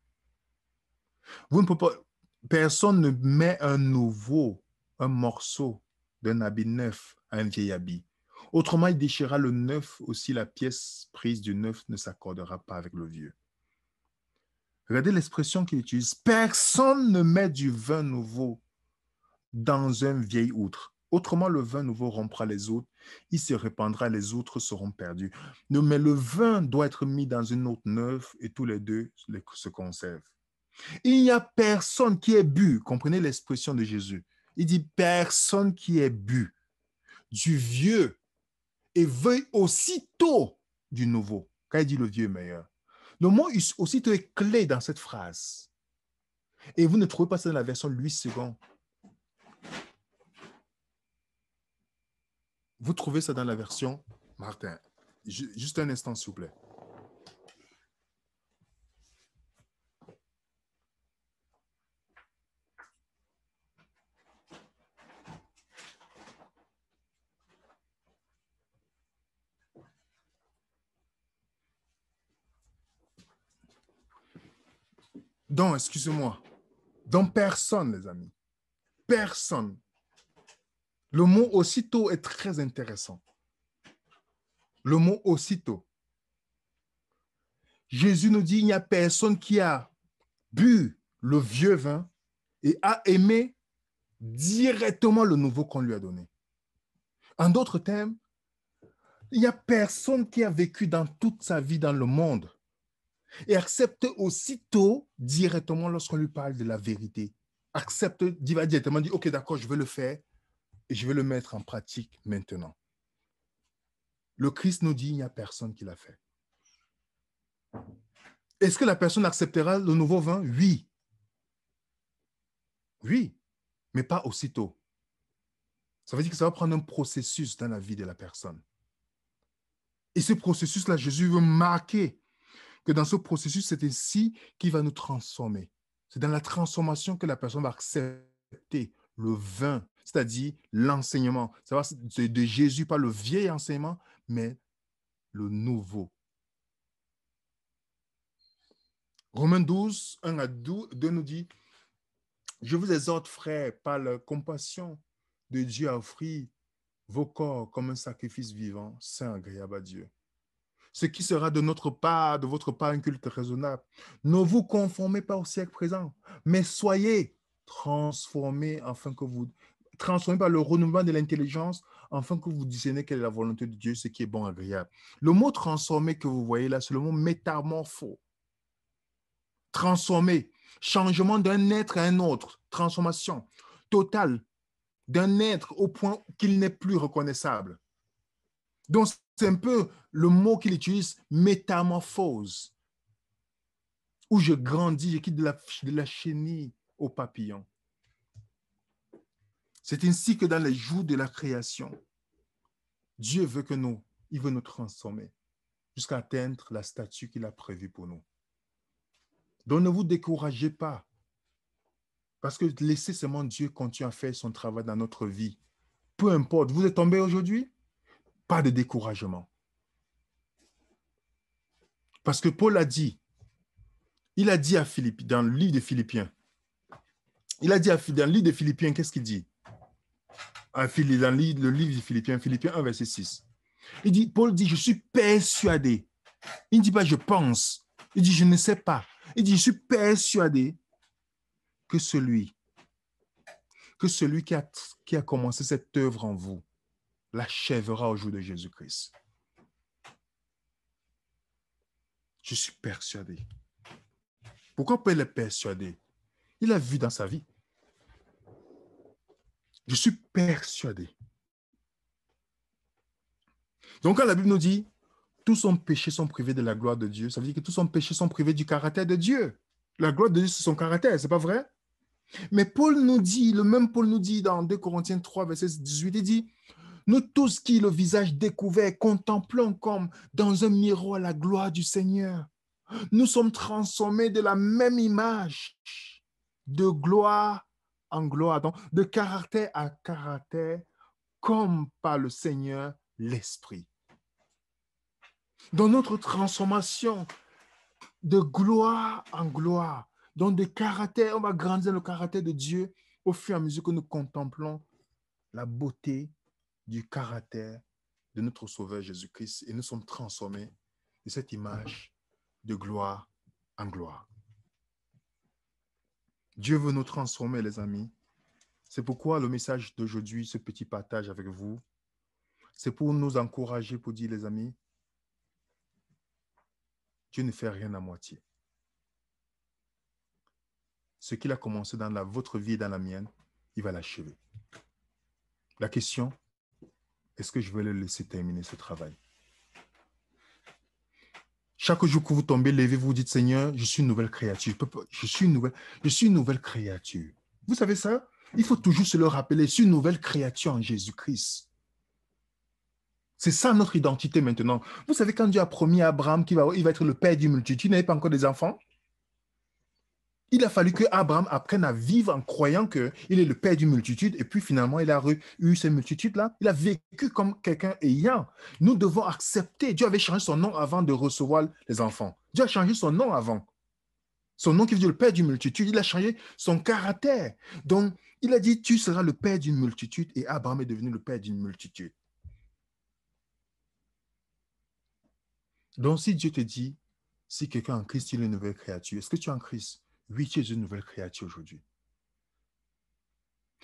Vous ne pouvez pas, personne ne met un morceau d'un habit neuf à un vieil habit. Autrement, il déchirera le neuf, aussi la pièce prise du neuf ne s'accordera pas avec le vieux. Regardez l'expression qu'il utilise. Personne ne met du vin nouveau dans un vieil outre. Autrement, le vin nouveau rompra les autres, il se répandra, les autres seront perdus. Non, mais le vin doit être mis dans une autre neuve et tous les deux se conservent. Il n'y a personne qui ait bu, comprenez l'expression de Jésus. Il dit personne qui ait bu du vieux et veuille aussitôt du nouveau. Quand il dit le vieux est meilleur. Le mot aussitôt est clé dans cette phrase. Et vous ne trouvez pas ça dans la version 8 secondes. Vous trouvez ça dans la version, Martin, juste un instant s'il vous plaît. Donc, excusez-moi. Donc, personne, les amis. Personne. Le mot aussitôt est très intéressant. Le mot aussitôt. Jésus nous dit, il n'y a personne qui a bu le vieux vin et a aimé directement le nouveau qu'on lui a donné. En d'autres termes, il n'y a personne qui a vécu dans toute sa vie dans le monde et accepte aussitôt directement lorsqu'on lui parle de la vérité. Accepte, va directement dire, ok, d'accord, je vais le faire et je vais le mettre en pratique maintenant. Le Christ nous dit, il n'y a personne qui l'a fait. Est-ce que la personne acceptera le nouveau vin? Oui. Oui, mais pas aussitôt. Ça veut dire que ça va prendre un processus dans la vie de la personne. Et ce processus-là, Jésus veut marquer que dans ce processus, c'est ainsi qu'il va nous transformer. C'est dans la transformation que la personne va accepter le vin, c'est-à-dire l'enseignement. C'est de Jésus, pas le vieil enseignement, mais le nouveau. Romains 12, 1 à 2 nous dit, Je vous exhorte, frères, par la compassion de Dieu, à offrir vos corps comme un sacrifice vivant, saint, agréable à Dieu. Ce qui sera de notre part, de votre part, un culte raisonnable. Ne vous conformez pas au siècle présent, mais soyez transformés transformés par le renouvellement de l'intelligence, afin que vous discerniez quelle est la volonté de Dieu, ce qui est bon, agréable. Le mot transformé que vous voyez là, c'est le mot métamorpho. Transformer, changement d'un être à un autre, transformation totale d'un être au point qu'il n'est plus reconnaissable. Donc, c'est un peu le mot qu'il utilise, métamorphose, où je grandis, je quitte de la chenille au papillon. C'est ainsi que dans les jours de la création, Dieu veut il veut nous transformer jusqu'à atteindre la statue qu'il a prévue pour nous. Donc, ne vous découragez pas, parce que laissez seulement Dieu continuer à faire son travail dans notre vie. Peu importe, vous êtes tombé aujourd'hui, pas de découragement. Parce que Paul a dit, il a dit à Philippe, dans le livre de Philippiens, dans le livre de Philippiens, qu'est-ce qu'il dit? Dans le livre de Philippiens, Philippiens 1, verset 6. Paul dit, je suis persuadé. Il ne dit pas, je pense. Il dit, je ne sais pas. Il dit, je suis persuadé que celui qui a commencé cette œuvre en vous l'achèvera au jour de Jésus-Christ. Je suis persuadé. Pourquoi Paul est persuadé? Il a vu dans sa vie. Je suis persuadé. Donc, quand la Bible nous dit tous son péchés sont privés de la gloire de Dieu, ça veut dire que tous son péchés sont privés du caractère de Dieu. La gloire de Dieu, c'est son caractère, c'est pas vrai? Mais le même Paul nous dit dans 2 Corinthiens 3, verset 18, il dit, nous tous qui, le visage découvert, contemplons comme dans un miroir la gloire du Seigneur. Nous sommes transformés de la même image, de gloire en gloire, donc de caractère à caractère, comme par le Seigneur l'Esprit. Dans notre transformation de gloire en gloire, donc de caractère, on va grandir le caractère de Dieu au fur et à mesure que nous contemplons la beauté du caractère de notre Sauveur Jésus-Christ et nous sommes transformés de cette image de gloire en gloire. Dieu veut nous transformer, les amis. C'est pourquoi le message d'aujourd'hui, ce petit partage avec vous, c'est pour nous encourager, pour dire, les amis, Dieu ne fait rien à moitié. Ce qu'il a commencé dans votre vie et dans la mienne, il va l'achever. La question, est-ce que je vais le laisser terminer ce travail? Chaque jour que vous tombez, levez-vous, vous dites, Seigneur, je suis une nouvelle créature. Je suis une nouvelle créature. Vous savez ça? Il faut toujours se le rappeler, je suis une nouvelle créature en Jésus-Christ. C'est ça notre identité maintenant. Vous savez, quand Dieu a promis à Abraham qu'il va être le père d'une multitude, il n'avait pas encore des enfants. Il a fallu que Abraham apprenne à vivre en croyant qu'il est le père d'une multitude et puis finalement, il a eu cette multitude-là. Il a vécu comme quelqu'un ayant. Nous devons accepter. Dieu avait changé son nom avant de recevoir les enfants. Dieu a changé son nom avant. Son nom qui veut dire le père d'une multitude, il a changé son caractère. Donc, il a dit, tu seras le père d'une multitude et Abraham est devenu le père d'une multitude. Donc, si Dieu te dit, si quelqu'un en Christ, il est une nouvelle créature, est-ce que tu es en Christ? Oui, tu es une nouvelle créature aujourd'hui.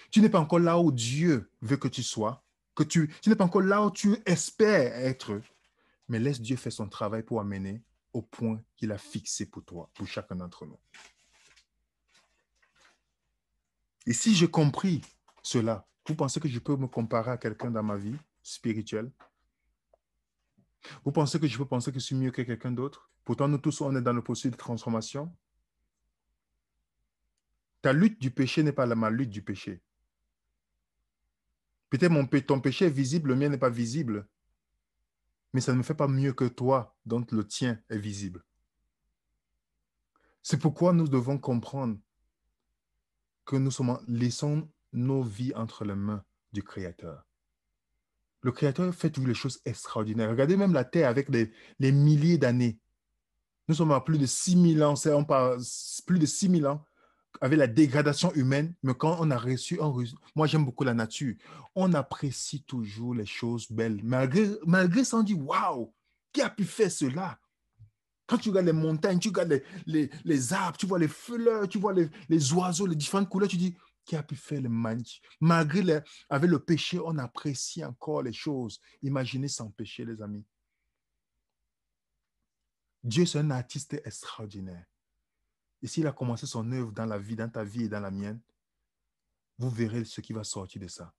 Tu n'es pas encore là où Dieu veut que tu sois, tu n'es pas encore là où tu espères être, mais laisse Dieu faire son travail pour amener au point qu'il a fixé pour toi, pour chacun d'entre nous. Et si j'ai compris cela, vous pensez que je peux me comparer à quelqu'un dans ma vie spirituelle? Vous pensez que je peux penser que je suis mieux que quelqu'un d'autre? Pourtant, nous tous, on est dans le processus de transformation. Ta lutte du péché n'est pas ma lutte du péché. Peut-être ton péché est visible, le mien n'est pas visible. Mais ça ne me fait pas mieux que toi, dont le tien est visible. C'est pourquoi nous devons comprendre que laissons nos vies entre les mains du Créateur. Le Créateur fait toutes les choses extraordinaires. Regardez même la Terre avec les milliers d'années. Nous sommes à plus de 6000 ans, plus de 6000 ans avec la dégradation humaine, mais quand on a reçu, moi j'aime beaucoup la nature, on apprécie toujours les choses belles. Malgré ça, on dit, waouh, qui a pu faire cela? Quand tu regardes les montagnes, tu regardes les arbres, tu vois les fleurs, tu vois les oiseaux, les différentes couleurs, tu dis, qui a pu faire le magnifique? Avec le péché, on apprécie encore les choses. Imaginez sans péché, les amis. Dieu, c'est un artiste extraordinaire. Et s'il a commencé son œuvre dans la vie, dans ta vie et dans la mienne, vous verrez ce qui va sortir de ça.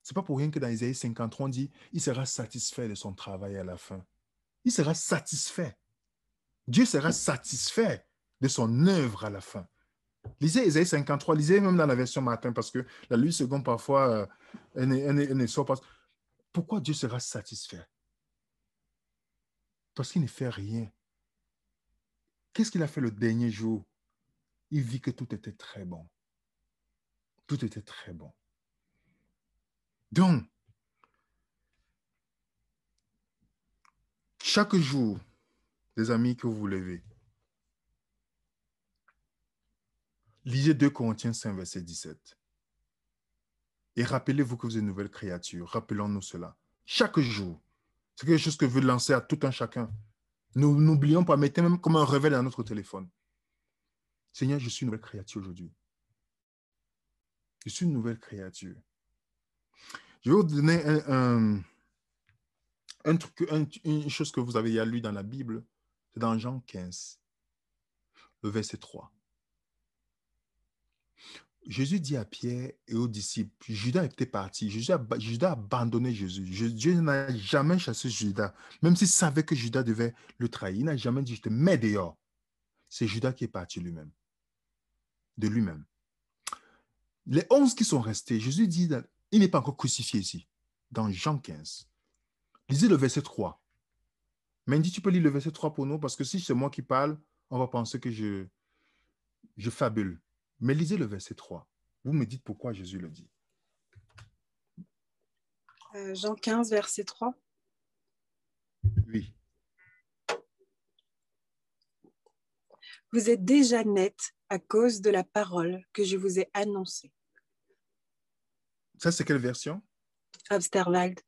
C'est pas pour rien que dans Isaïe 53, on dit, il sera satisfait de son travail à la fin. Il sera satisfait. Dieu sera satisfait de son œuvre à la fin. Lisez Isaïe 53, lisez même dans la version matin, parce que la lutte seconde, parfois, elle ne sort pas. Pourquoi Dieu sera satisfait? Parce qu'il ne fait rien. Qu'est-ce qu'il a fait le dernier jour? Il vit que tout était très bon. Tout était très bon. Donc, chaque jour, les amis, que vous vous levez, lisez 2 Corinthiens 5, verset 17. Et rappelez-vous que vous êtes une nouvelle créature. Rappelons-nous cela. Chaque jour. C'est quelque chose que je veux lancer à tout un chacun. Nous n'oublions pas, mettez même comme un réveil dans notre téléphone. Seigneur, je suis une nouvelle créature aujourd'hui. Je suis une nouvelle créature. Je vais vous donner une chose que vous avez déjà lu dans la Bible. C'est dans Jean 15, le verset 3. Jésus dit à Pierre et aux disciples, Judas était parti, Judas a abandonné Jésus. Dieu n'a jamais chassé Judas, même s'il savait que Judas devait le trahir. Il n'a jamais dit, je te mets dehors. C'est Judas qui est parti lui-même, de lui-même. Les 11 qui sont restés, Jésus dit, il n'est pas encore crucifié ici, dans Jean 15. Lisez le verset 3. Mendy, tu peux lire le verset 3 pour nous, parce que si c'est moi qui parle, on va penser que je fabule. Mais lisez le verset 3. Vous me dites pourquoi Jésus le dit. Jean 15, verset 3. Oui. Vous êtes déjà net à cause de la parole que je vous ai annoncée. Ça, c'est quelle version? Absterwald.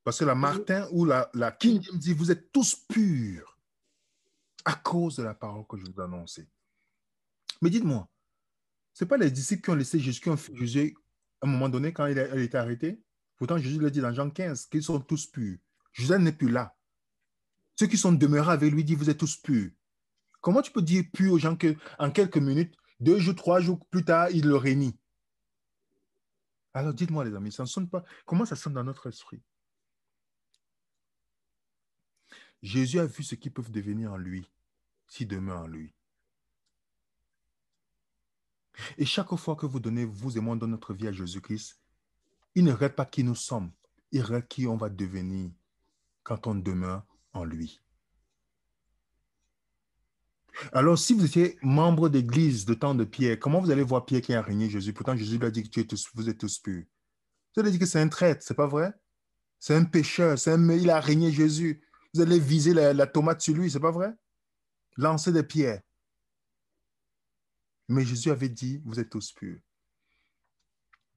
Parce que la Martin ou la King James dit, vous êtes tous purs à cause de la parole que je vous ai annoncée. Mais dites-moi, ce n'est pas les disciples qui ont laissé Jésus, qui ont fait Jésus à un moment donné quand il a été arrêté? Pourtant, Jésus le dit dans Jean 15, qu'ils sont tous purs. Jésus n'est plus là. Ceux qui sont demeurés avec lui disent, vous êtes tous purs. Comment tu peux dire pur aux gens qu'en quelques minutes, 2 jours, 3 jours plus tard, il le réunit? Alors dites-moi les amis, ça ne sonne pas. Comment ça sonne dans notre esprit? Jésus a vu ce qu'ils peuvent devenir en lui, s'ils demeurent en lui. Et chaque fois que vous donnez, vous et moi, dans notre vie à Jésus-Christ, il ne regarde pas qui nous sommes, il regarde qui on va devenir quand on demeure en lui. Alors, si vous étiez membre d'église de temps de Pierre, comment vous allez voir Pierre qui a régné Jésus? Pourtant, Jésus lui a dit que vous êtes tous purs. Vous allez dire que c'est un traître, c'est pas vrai? C'est un pécheur, il a régné Jésus. Vous allez viser la tomate sur lui, c'est pas vrai? Lancer des pierres. Mais Jésus avait dit, vous êtes tous purs.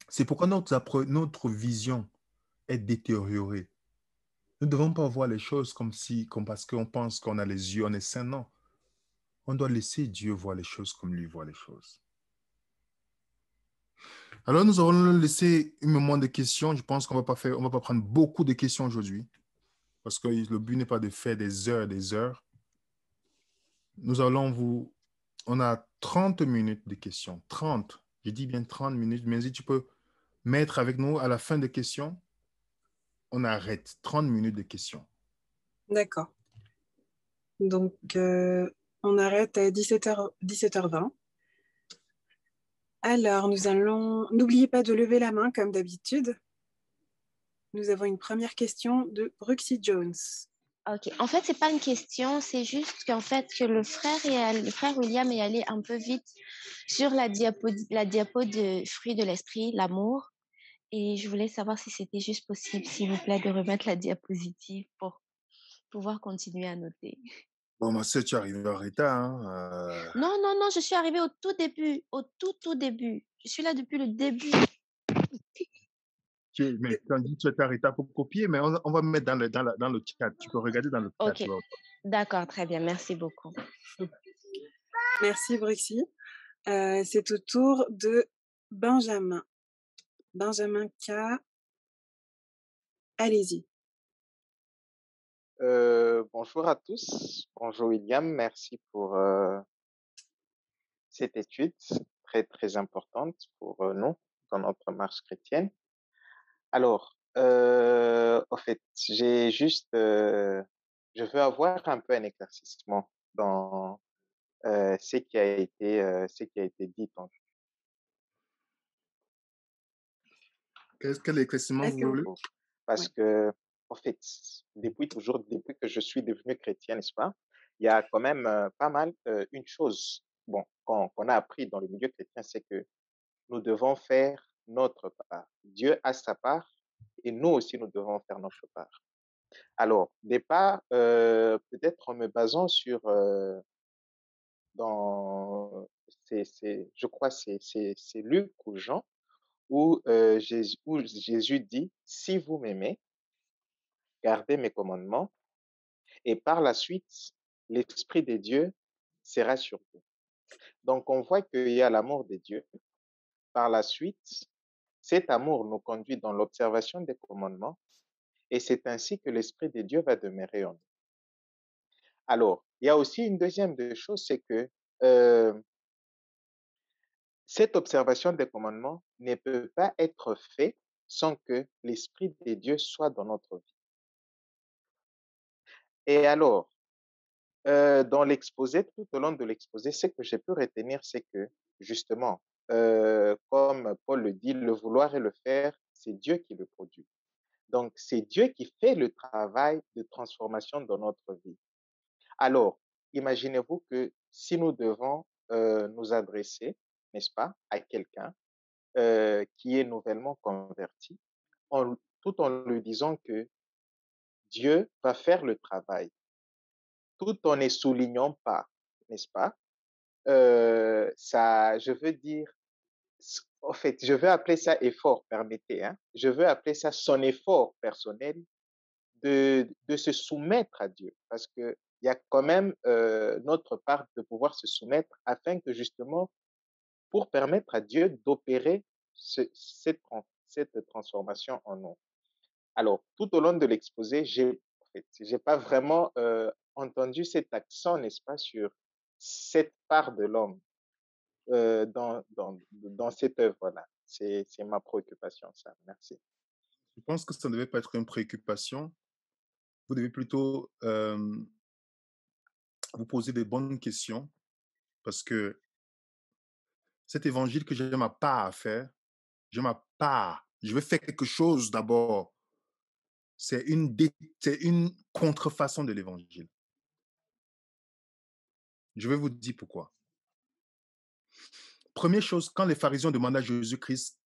C'est pourquoi notre vision est détériorée. Nous ne devons pas voir les choses comme parce qu'on pense qu'on a les yeux, on est saint. Non. On doit laisser Dieu voir les choses comme lui voit les choses. Alors, nous allons laisser un moment de questions. Je pense qu'on on va pas prendre beaucoup de questions aujourd'hui parce que le but n'est pas de faire des heures et des heures. On a 30 minutes de questions. 30. Je dis bien 30 minutes, mais si tu peux mettre avec nous à la fin des questions, on arrête. 30 minutes de questions. D'accord. Donc, on arrête à 17h20. Alors, n'oubliez pas de lever la main comme d'habitude. Nous avons une première question de Bruxy Jones. Ok, en fait, c'est pas une question, c'est juste qu'en fait, que le frère William est allé un peu vite sur la diapo de fruit de l'esprit, l'amour. Et je voulais savoir si c'était juste possible, s'il vous plaît, de remettre la diapositive pour pouvoir continuer à noter. Bon, ma sœur, tu es arrivée en retard. Hein, Non, non, non, je suis arrivée au tout début, au tout début. Je suis là depuis le début. mais quand dit tu es en retard pour copier, mais on va mettre dans le chat. Tu peux regarder dans le chat. Ok, d'accord, très bien, merci beaucoup. Merci, Brixie. C'est au tour de Benjamin. Benjamin K. Allez-y. Bonjour à tous. Bonjour William, merci pour cette étude très très importante pour nous dans notre marche chrétienne. Alors, en fait, je veux avoir un peu un éclaircissement dans ce qui a été dit. Quel éclaircissement Est-ce vous que vous... voulez? Parce Ouais. que, en fait, depuis que je suis devenu chrétien, n'est-ce pas, il y a quand même pas mal une chose, bon, qu'on a appris dans le milieu chrétien, c'est que nous devons faire notre part. Dieu a sa part et nous aussi, nous devons faire notre part. Alors, départ, peut-être en me basant sur, je crois, c'est Luc ou Jean, où Jésus dit, si vous m'aimez, gardez mes commandements. Et par la suite, l'Esprit de Dieu sera sur vous. Donc, on voit qu'il y a l'amour de Dieu. Par la suite, cet amour nous conduit dans l'observation des commandements et c'est ainsi que l'Esprit de Dieu va demeurer en nous. Alors, il y a aussi une deuxième des choses, c'est que euh, cette observation des commandements ne peut pas être faite sans que l'Esprit de Dieu soit dans notre vie. Et alors, dans l'exposé, tout au long de l'exposé, ce que j'ai pu retenir, c'est que justement, comme Paul le dit, le vouloir et le faire, c'est Dieu qui le produit. Donc, c'est Dieu qui fait le travail de transformation dans notre vie. Alors, imaginez-vous que si nous devons nous adresser, n'est-ce pas, à quelqu'un qui est nouvellement converti, tout en lui disant que Dieu va faire le travail, tout en ne soulignant pas, n'est-ce pas, ça, je veux dire, en fait, je veux appeler ça effort, permettez, hein. Je veux appeler ça son effort personnel de se soumettre à Dieu, parce que il y a quand même notre part de pouvoir se soumettre afin que justement, pour permettre à Dieu d'opérer cette transformation en nous. Alors, tout au long de l'exposé, j'ai pas vraiment entendu cet accent, n'est-ce pas, sur cette part de l'homme dans cette œuvre-là. C'est ma préoccupation, ça. Merci. Je pense que ça ne devait pas être une préoccupation. Vous devez plutôt vous poser des bonnes questions parce que cet évangile que j'ai ma part à faire, j'ai ma part. Je vais faire quelque chose d'abord. C'est une contrefaçon de l'évangile. Je vais vous dire pourquoi. Première chose, quand les pharisiens demandent à Jésus-Christ,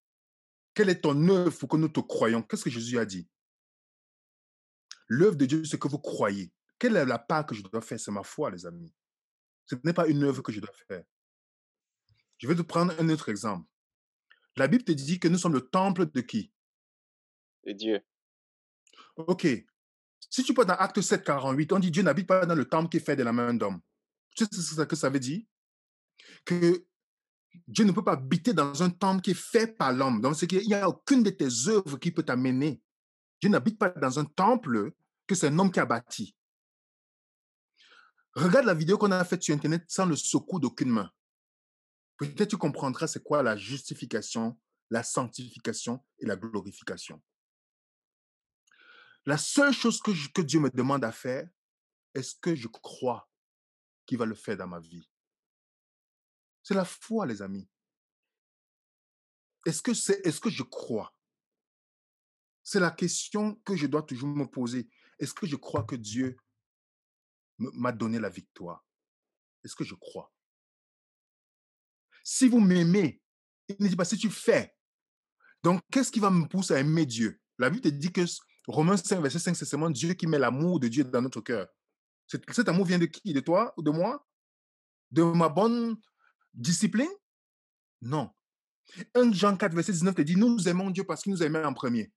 quelle est ton œuvre pour que nous te croyions? Qu'est-ce que Jésus a dit? L'œuvre de Dieu, c'est que vous croyez. Quelle est la part que je dois faire? C'est ma foi, les amis. Ce n'est pas une œuvre que je dois faire. Je vais te prendre un autre exemple. La Bible te dit que nous sommes le temple de qui? De Dieu. OK. Si tu peux dans Acte 7, 48, on dit Dieu n'habite pas dans le temple qui est fait de la main d'homme. Tu sais ce que ça veut dire? Que Dieu ne peut pas habiter dans un temple qui est fait par l'homme. Donc, c'est qu'il n'y a aucune de tes œuvres qui peut t'amener. Dieu n'habite pas dans un temple que c'est un homme qui a bâti. Regarde la vidéo qu'on a faite sur Internet sans le secours d'aucune main. Peut-être tu comprendras c'est quoi la justification, la sanctification et la glorification. La seule chose que Dieu me demande à faire, est-ce que je crois qu'il va le faire dans ma vie? C'est la foi, les amis. Est-ce que je crois? C'est la question que je dois toujours me poser. Est-ce que je crois que Dieu m'a donné la victoire? Est-ce que je crois? Si vous m'aimez, il ne dit pas si tu fais. Donc, qu'est-ce qui va me pousser à aimer Dieu? La Bible te dit que Romains 5, verset 5, c'est seulement Dieu qui met l'amour de Dieu dans notre cœur. Cet amour vient de qui? De toi ou de moi? De ma bonne discipline? Non. 1 Jean 4, verset 19 te dit, nous aimons Dieu parce qu'il nous a aimés en premier.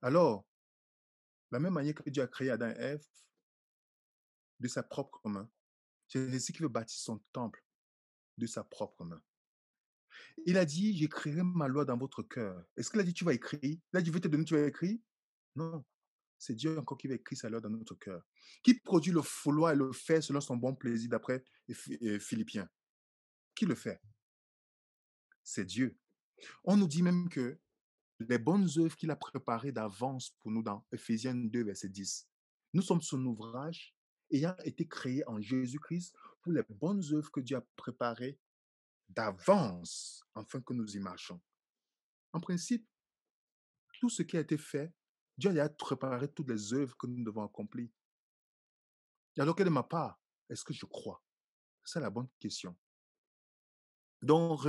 Alors, la même manière que Dieu a créé Adam et Ève de sa propre main, c'est ainsi qu'il veut bâtir son temple de sa propre main. Il a dit, j'écrirai ma loi dans votre cœur. Est-ce qu'il a dit, tu vas écrire? Il a dit, je vais te donner, tu vas écrire? Non. C'est Dieu encore qui va écrire sa loi dans notre cœur. Qui produit le vouloir et le faire selon son bon plaisir, d'après Philippiens? Qui le fait? C'est Dieu. On nous dit même que les bonnes œuvres qu'il a préparées d'avance pour nous dans Ephésiens 2, verset 10. Nous sommes son ouvrage ayant été créé en Jésus-Christ pour les bonnes œuvres que Dieu a préparées d'avance afin que nous y marchions. En principe, tout ce qui a été fait, Dieu a préparé toutes les œuvres que nous devons accomplir. Et alors, quelle est ma part? Est-ce que je crois? C'est la bonne question. Donc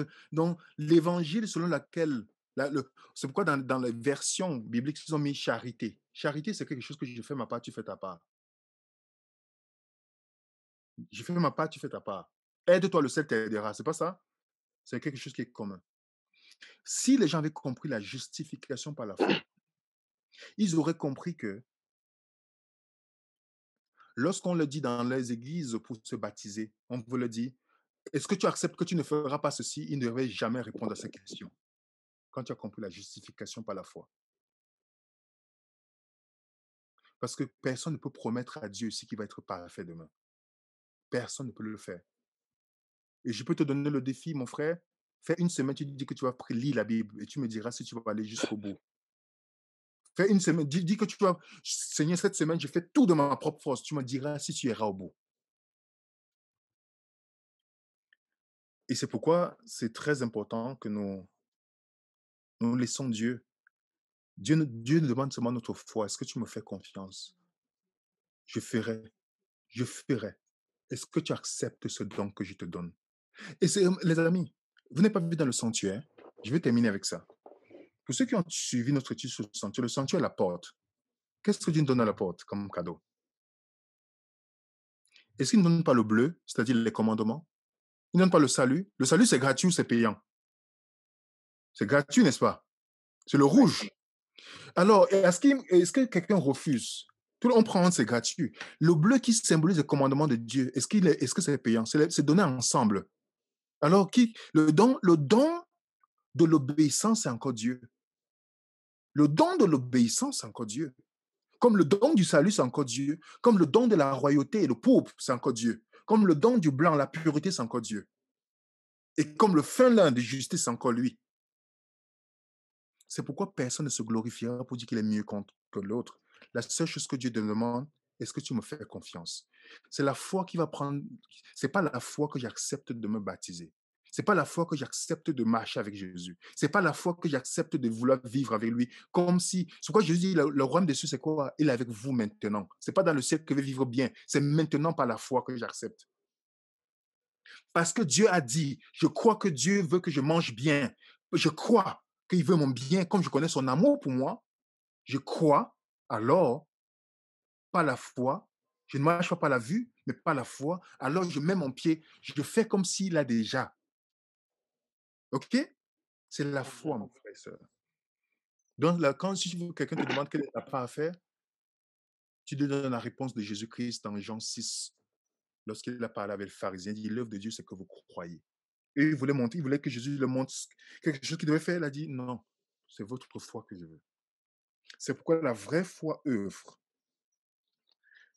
l'évangile selon laquelle, c'est pourquoi dans les versions bibliques, ils ont mis charité. Charité, c'est quelque chose que je fais ma part, tu fais ta part. Je fais ma part, tu fais ta part. Aide-toi, le ciel t'aidera. C'est pas ça? C'est quelque chose qui est commun. Si les gens avaient compris la justification par la foi, ils auraient compris que lorsqu'on le dit dans les églises pour se baptiser, on vous le dit, est-ce que tu acceptes que tu ne feras pas ceci? Ils ne devaient jamais répondre à cette question. Quand tu as compris la justification par la foi. Parce que personne ne peut promettre à Dieu ce qui va être parfait demain. Personne ne peut le faire. Et je peux te donner le défi, mon frère. Fais une semaine, tu dis que tu vas lire la Bible et tu me diras si tu vas aller jusqu'au bout. Fais une semaine, dis que tu vas, Seigneur, cette semaine, je fais tout de ma propre force. Tu me diras si tu iras au bout. Et c'est pourquoi c'est très important que nous laissons Dieu. Dieu nous demande seulement notre foi. Est-ce que tu me fais confiance? Je ferai. Je ferai. Est-ce que tu acceptes ce don que je te donne? Et c'est, les amis, vous n'êtes pas vu dans le sanctuaire. Je vais terminer avec ça. Pour ceux qui ont suivi notre étude sur le sanctuaire est la porte. Qu'est-ce que Dieu nous donne à la porte comme cadeau? Est-ce qu'il ne donne pas le bleu, c'est-à-dire les commandements? Il ne donne pas le salut? Le salut, c'est gratuit ou c'est payant? C'est gratuit, n'est-ce pas? C'est le rouge. Alors, est-ce que quelqu'un refuse? Tout le monde prend, c'est gratuit. Le bleu qui symbolise le commandement de Dieu, est-ce que c'est payant? C'est donné ensemble. Alors, le don de l'obéissance, c'est encore Dieu. Le don de l'obéissance, c'est encore Dieu. Comme le don du salut, c'est encore Dieu. Comme le don de la royauté et le pourpre, c'est encore Dieu. Comme le don du blanc, la pureté, c'est encore Dieu. Et comme le fin lin de justice, c'est encore lui. C'est pourquoi personne ne se glorifiera pour dire qu'il est mieux que l'autre. La seule chose que Dieu te demande, est-ce que tu me fais confiance? C'est la foi qui va prendre. C'est pas la foi que j'accepte de me baptiser. C'est pas la foi que j'accepte de marcher avec Jésus. C'est pas la foi que j'accepte de vouloir vivre avec lui. Comme si. C'est pourquoi Jésus dit, le royaume des cieux, c'est quoi? Il est avec vous maintenant. C'est pas dans le ciel que je vais vivre bien. C'est maintenant par la foi que j'accepte. Parce que Dieu a dit, je crois que Dieu veut que je mange bien. Je crois qu'il veut mon bien, comme je connais son amour pour moi. Je crois, alors, pas la foi, je ne marche pas par la vue, mais par la foi. Alors, je mets mon pied, je fais comme s'il a déjà. OK? C'est la foi, mon frère et soeur. Donc, là, quand si quelqu'un te demande quelle est ta part à faire, tu lui donnes la réponse de Jésus-Christ dans Jean 6, lorsqu'il a parlé avec le pharisien. Il dit, l'œuvre de Dieu, c'est que vous croyez. Et il voulait que Jésus le montre quelque chose qu'il devait faire. Il a dit, non, c'est votre foi que je veux. C'est pourquoi la vraie foi œuvre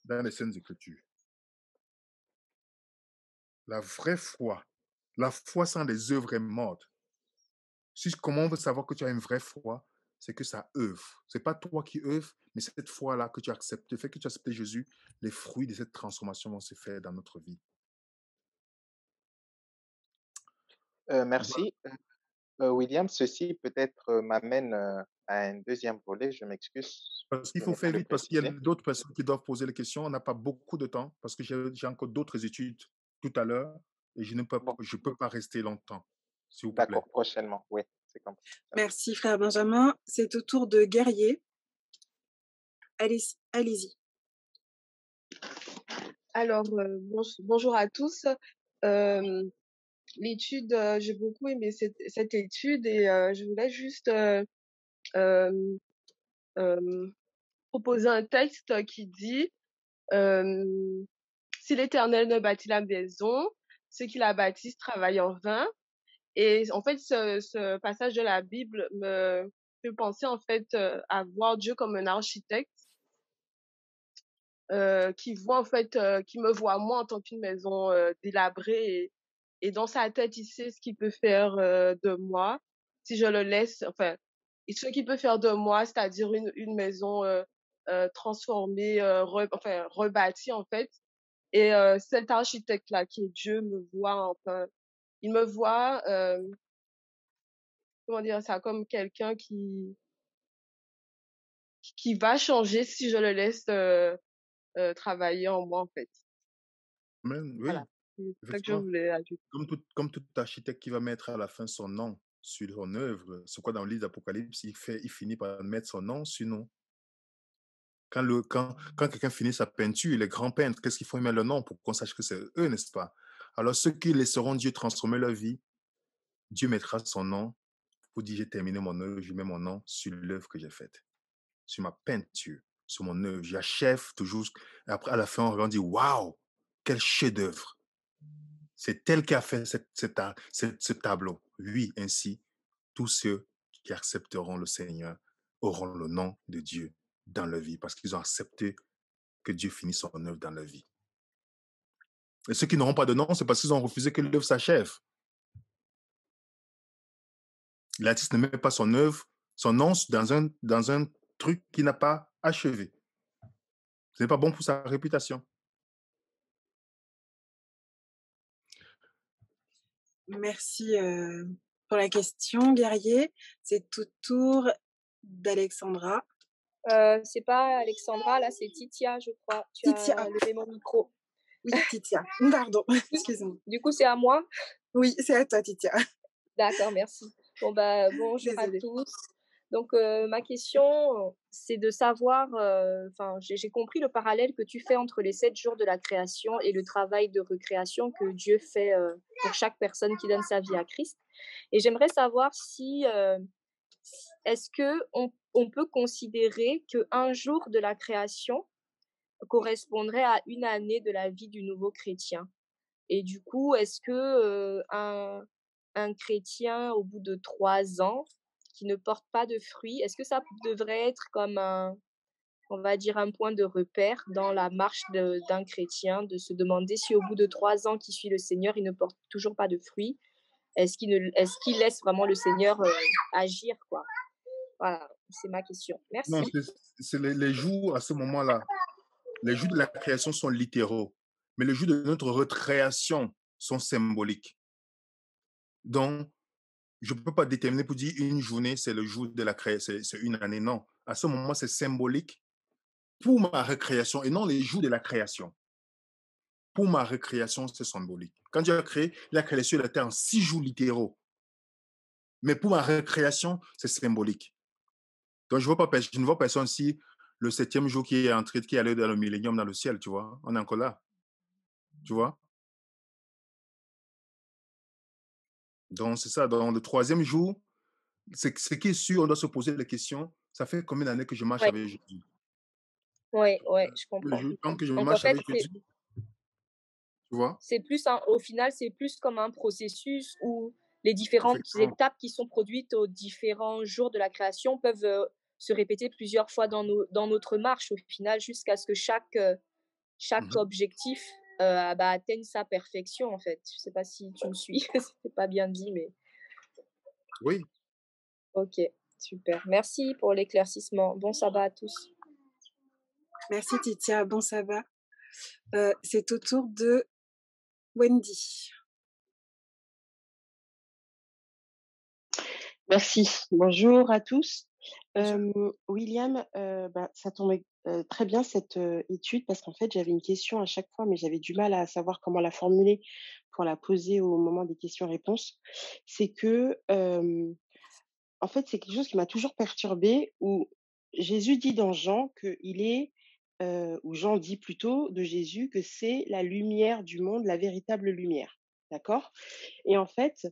dans les Saintes Écritures. La vraie foi, la foi sans les œuvres est morte. Comment on veut savoir que tu as une vraie foi? C'est que ça œuvre. Ce n'est pas toi qui œuvre, mais cette foi-là que tu acceptes, le fait que tu acceptes Jésus, les fruits de cette transformation vont se faire dans notre vie. Merci. William, ceci peut-être m'amène à un deuxième volet. Je m'excuse. Parce qu'il Je faut n'ai pas faire le vite, parce qu'il y a précisé. d'autres personnes qui doivent poser les questions. On n'a pas beaucoup de temps, parce que j'ai encore d'autres études tout à l'heure, et je ne peux, Bon, je peux pas rester longtemps, s'il vous plaît. d'accord, prochainement. Oui, c'est compris. Merci, frère Benjamin. C'est au tour de Guerrier. Allez-y. Alors, bonjour à tous. Euh, L'étude, j'ai beaucoup aimé cette étude et je voulais juste euh, euh, proposer un texte qui dit euh, si l'Éternel ne bâtit la maison, ceux qui la bâtissent travaillent en vain. Et en fait, ce passage de la Bible me fait penser en fait à voir Dieu comme un architecte qui voit en fait, qui me voit moi en tant qu'une maison délabrée et dans sa tête, il sait ce qu'il peut faire de moi si je le laisse, enfin, et ce qu'il peut faire de moi, c'est-à-dire une maison transformée, enfin, rebâtie en fait. Et cet architecte-là qui est Dieu me voit, enfin, il me voit, comment dire ça, comme quelqu'un qui va changer si je le laisse travailler en moi en fait. Amen. Voilà, Oui, c'est ça que je effectivement. voulais ajouter. Comme tout architecte qui va mettre à la fin son nom sur son œuvre, c'est quoi dans le livre d'Apocalypse, il finit par mettre son nom sur nom. Quand quelqu'un finit sa peinture, les grands peintres, qu'est-ce qu'il faut? Ils mettent le nom pour qu'on sache que c'est eux, n'est-ce pas? Alors, ceux qui laisseront Dieu transformer leur vie, Dieu mettra son nom pour dire j'ai terminé mon œuvre, je mets mon nom sur l'œuvre que j'ai faite, sur ma peinture, sur mon œuvre. J'achève toujours. Après, à la fin, on va dire waouh, quel chef-d'œuvre! C'est tel qui a fait ce tableau. Oui, ainsi, tous ceux qui accepteront le Seigneur auront le nom de Dieu dans leur vie parce qu'ils ont accepté que Dieu finisse son œuvre dans leur vie. Et ceux qui n'auront pas de nom, c'est parce qu'ils ont refusé que l'œuvre s'achève. L'artiste ne met pas son œuvre, son nom dans un truc qui n'a pas achevé. Ce n'est pas bon pour sa réputation. Merci pour la question, Guerrier. C'est au tour d'Alexandra. C'est pas Alexandra, là, c'est Titia, je crois. Tu Titia. as levé mon micro. Oui, Titia. Pardon, excuse-moi. Du coup, c'est à moi? Oui, c'est à toi, Titia. D'accord, merci. Bon, bah, bonjour à Désolée. tous. Donc, ma question, c'est de savoir, enfin, j'ai compris le parallèle que tu fais entre les 7 jours de la création et le travail de recréation que Dieu fait pour chaque personne qui donne sa vie à Christ. Et j'aimerais savoir si, est-ce que on peut considérer qu'un jour de la création correspondrait à une année de la vie du nouveau chrétien. Et du coup, est-ce que un chrétien, au bout de 3 ans, qui ne porte pas de fruits, est-ce que ça devrait être comme on va dire, un point de repère dans la marche d'un chrétien, de se demander si au bout de 3 ans qu'il suit le Seigneur, il ne porte toujours pas de fruits, est-ce qu'il laisse vraiment le Seigneur agir, quoi. Voilà, c'est ma question. Merci. Non, c'est les jours à ce moment-là. Les jours de la création sont littéraux, mais les jours de notre recréation sont symboliques. Donc, je ne peux pas déterminer pour dire une journée, c'est le jour de la création, c'est une année. Non. À ce moment, c'est symbolique pour ma recréation et non les jours de la création. Pour ma recréation, c'est symbolique. Quand Dieu a créé, il a créé les cieux et la terre en 6 jours littéraux. Mais pour ma recréation, c'est symbolique. Donc, je ne vois personne si le 7e jour qui est entré, qui est allé dans le millénium dans le ciel, tu vois. On est encore là. Tu vois. Donc, c'est ça. Dans le 3e jour, ce qui est sûr, on doit se poser la question, ça fait combien d'années que je marche avec Jésus? Oui, je comprends. Tant que je Donc, en marche fait, avec Jésus, tu vois? c'est plus au final, c'est plus comme un processus où les différentes étapes qui sont produites aux différents jours de la création peuvent se répéter plusieurs fois dans notre marche au final jusqu'à ce que chaque objectif atteigne sa perfection en fait. Je sais pas si tu me suis, c'est pas bien dit, mais Oui. ok, super. Merci pour l'éclaircissement. Bon sabbat à tous. Merci, Titia. Bon sabbat. C'est au tour de Wendy. Merci. Bonjour à tous. Bonjour. William, ça tombait très bien cette étude parce qu'en fait, j'avais une question à chaque fois, mais j'avais du mal à savoir comment la formuler pour la poser au moment des questions-réponses. C'est que, en fait, c'est quelque chose qui m'a toujours perturbée où Jésus dit dans Jean qu'il est où Jean dit plutôt de Jésus que c'est la lumière du monde, la véritable lumière. D'accord? Et en fait,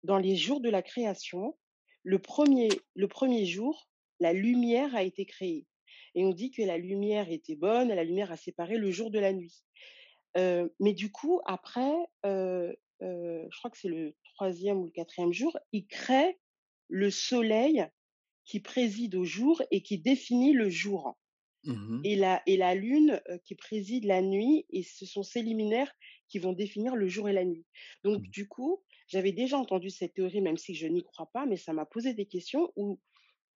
dans les jours de la création, le premier jour, la lumière a été créée. Et on dit que la lumière était bonne, la lumière a séparé le jour de la nuit. Mais du coup, après, je crois que c'est le troisième ou le quatrième jour, il crée le soleil qui préside au jour et qui définit le jour Mhm, et la lune, qui préside la nuit et ce sont ces luminaires qui vont définir le jour et la nuit. Donc mhm. du coup, j'avais déjà entendu cette théorie, même si je n'y crois pas, mais ça m'a posé des questions où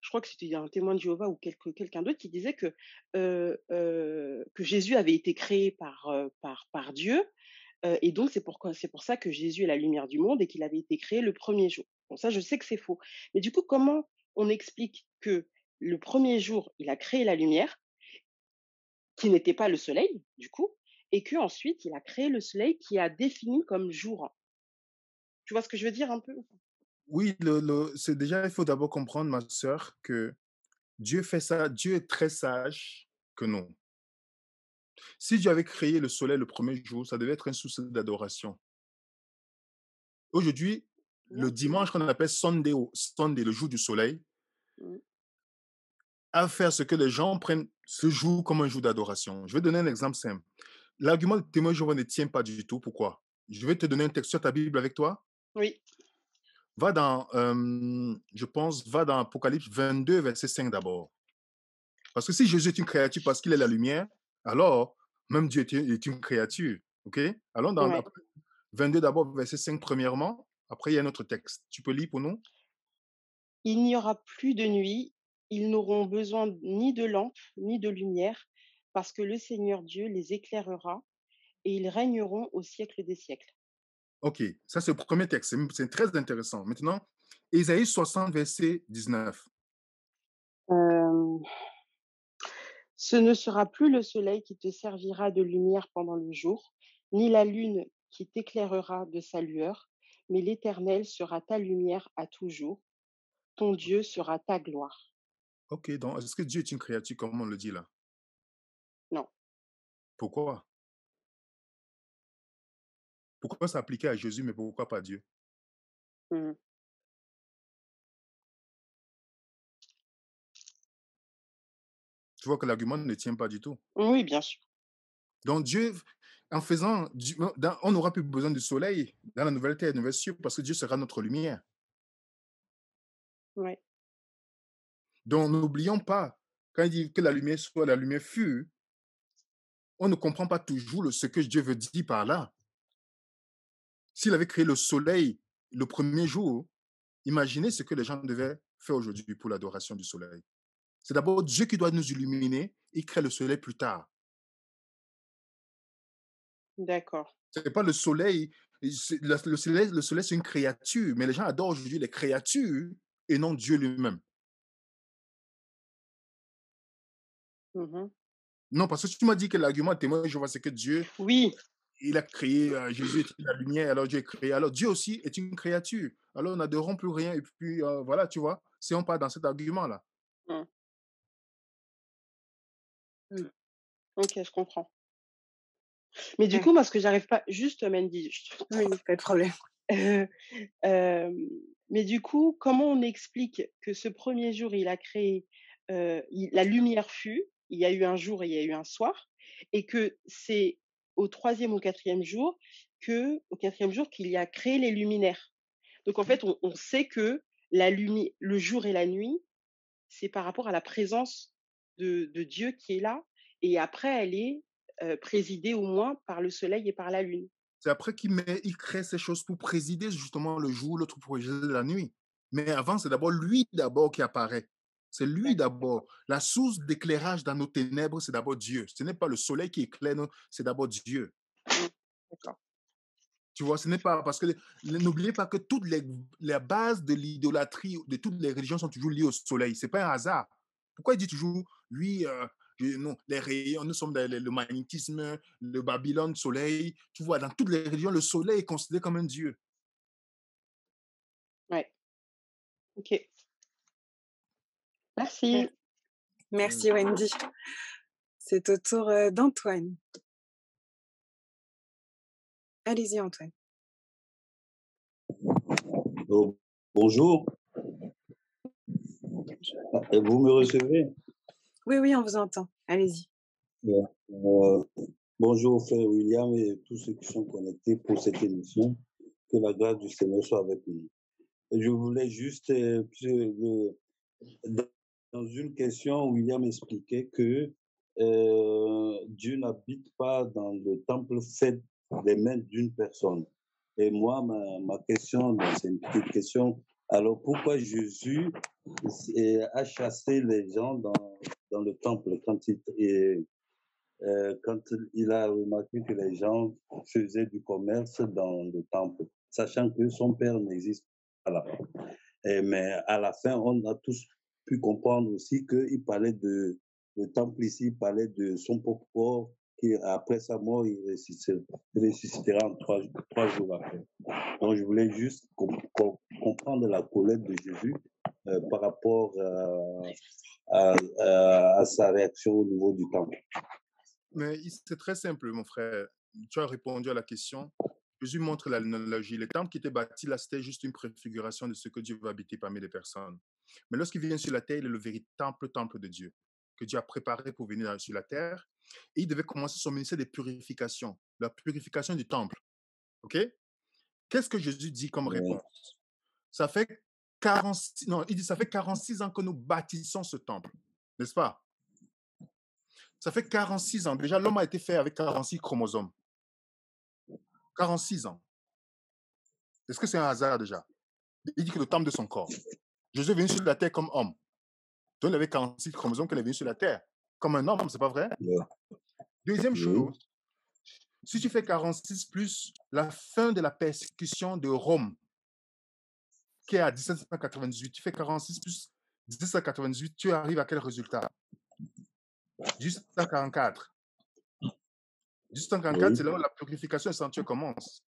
je crois que c'était un témoin de Jéhovah ou quelqu'un d'autre qui disait que Jésus avait été créé par Dieu, et donc c'est pour ça que Jésus est la lumière du monde et qu'il avait été créé le premier jour. Bon ça, je sais que c'est faux. Mais du coup, comment on explique que le premier jour, il a créé la lumière qui n'était pas le soleil, du coup, et qu'ensuite il a créé le soleil qui a défini comme jour. Tu vois ce que je veux dire un peu? Oui, c'est déjà, il faut d'abord comprendre, ma sœur, que Dieu fait ça, Dieu est très sage que nous. Si Dieu avait créé le soleil le premier jour, ça devait être un souci d'adoration. Aujourd'hui, le Bien. dimanche qu'on appelle Sunday, Sunday, le jour du soleil, Mmh. à faire ce que les gens prennent ce jour comme un jour d'adoration. Je vais donner un exemple simple. L'argument de témoin de Jéhovah ne tient pas du tout. Pourquoi? Je vais te donner un texte sur ta Bible avec toi. Oui. Va dans, je pense, va dans Apocalypse 22, verset 5 d'abord. Parce que si Jésus est une créature parce qu'il est la lumière, alors même Dieu est une créature. OK? Allons dans Ouais. 22 d'abord, verset 5 premièrement. Après, il y a un autre texte. Tu peux lire pour nous? Il n'y aura plus de nuit, ils n'auront besoin ni de lampe, ni de lumière, parce que le Seigneur Dieu les éclairera et ils régneront au siècle des siècles. OK, ça c'est le premier texte. C'est très intéressant. Maintenant, Ésaïe 60, verset 19. Hem, Ce ne sera plus le soleil qui te servira de lumière pendant le jour, ni la lune qui t'éclairera de sa lueur, mais l'Éternel sera ta lumière à toujours, ton Dieu sera ta gloire. OK, donc est-ce que Dieu est une créature comme on le dit là? Non. Pourquoi? Pourquoi s'appliquer à Jésus, mais pourquoi pas Dieu? Mmh. Tu vois que l'argument ne tient pas du tout. Oui, bien sûr. Donc Dieu, en faisant, on n'aura plus besoin du soleil dans la nouvelle terre, la nouvelle cieux, parce que Dieu sera notre lumière. Ouais. Donc n'oublions pas, quand il dit que la lumière soit, la lumière fut, on ne comprend pas toujours ce que Dieu veut dire par là. S'il avait créé le soleil le premier jour, imaginez ce que les gens devaient faire aujourd'hui pour l'adoration du soleil. C'est d'abord Dieu qui doit nous illuminer, il crée le soleil plus tard. D'accord. Ce n'est pas le soleil, le soleil c'est une créature, mais les gens adorent aujourd'hui les créatures et non Dieu lui-même. Mmh. Non, parce que tu m'as dit que l'argument témoin, je vois, c'est que Dieu, Oui, il a créé, Jésus est la lumière, alors Dieu est créé. Alors Dieu aussi est une créature. Alors nous n'adorons plus rien. Et puis, voilà, tu vois, si on part dans cet argument-là. mmh, mmh. OK, je comprends. Mais du Ouais. coup, moi, ce que j'arrive pas juste Mandy, Oui, pas de problème. heu, mais du coup, comment on explique que ce premier jour, il a créé, il la lumière fut, il y a eu un jour et il y a eu un soir et que c'est au troisième ou quatrième jour au quatrième jour qu'il y a créé les luminaires? Donc en fait, on sait que le jour et la nuit, c'est par rapport à la présence de Dieu qui est là et après elle est, présidée au moins par le soleil et par la lune. C'est après il crée ces choses pour présider justement le jour, l'autre pour présider la nuit. Mais avant, c'est d'abord lui d'abord qui apparaît. C'est lui D'accord, d'abord. La source d'éclairage dans nos ténèbres, c'est d'abord Dieu. Ce n'est pas le soleil qui éclaire, c'est d'abord Dieu. mmh, d'accord. Tu vois, ce n'est pas parce que n'oubliez pas que toutes les bases de l'idolâtrie de toutes les religions sont toujours liées au soleil. C'est pas un hasard. Pourquoi il dit toujours, oui, non, les rayons, nous sommes dans le magnétisme, le Babylone, soleil. Tu vois, dans toutes les religions, le soleil est considéré comme un dieu. Ouais, OK. Mer Merci. merci Wendy. C'est au tour d'Antoine. Allez-y, Antoine. Oh, bonjour, vous me recevez? Oui, oui, on vous entend. Allez-y. Bien. Bonjour, frère William et tous ceux qui sont connectés pour cette émission. Que la grâce du Seigneur soit avec nous. Je voulais juste, dans une question, William expliquait que Dieu n'habite pas dans le temple fait des mains d'une personne. Et moi, ma question, c'est une petite question. Alors, pourquoi Jésus a chassé les gens dans le temple quand il a remarqué que les gens faisaient du commerce dans le temple, sachant que son père n'existe pas là. Mais à la fin, on a tous pu comprendre aussi qu'il parlait le temple ici, il parlait de son propre corps, qui après sa mort, il ressuscitera en trois jours après. Donc, je voulais juste comprendre la colère de Jésus par rapport à sa réaction au niveau du temple. Mais c'est très simple, mon frère. Tu as répondu à la question. Jésus montre l'analogie. Le temple qui était bâti là, c'était juste une préfiguration de ce que Dieu va habiter parmi les personnes. Mais lorsqu'il vient sur la terre, il est le véritable temple de Dieu, que Dieu a préparé pour venir sur la terre. Et il devait commencer son ministère de purification, la purification du temple. OK? Qu'est-ce que Jésus dit comme réponse? Ça fait 46, non, il dit, ça fait 46 ans que nous bâtissons ce temple, n'est-ce pas? Ça fait 46 ans. Déjà, l'homme a été fait avec 46 chromosomes. 46 ans. Est-ce que c'est un hasard déjà? Il dit que le temple de son corps. Jésus est venu sur la terre comme homme. Donc, il avait 46 chromosomes qu'il est venu sur la terre. Comme un homme, c'est pas vrai? Deuxième chose, si tu fais 46 plus la fin de la persécution de Rome, qui est à 1798, tu fais 46 plus 1798, tu arrives à quel résultat? 1844. 1844, c'est là où la purification du sanctuaire commence.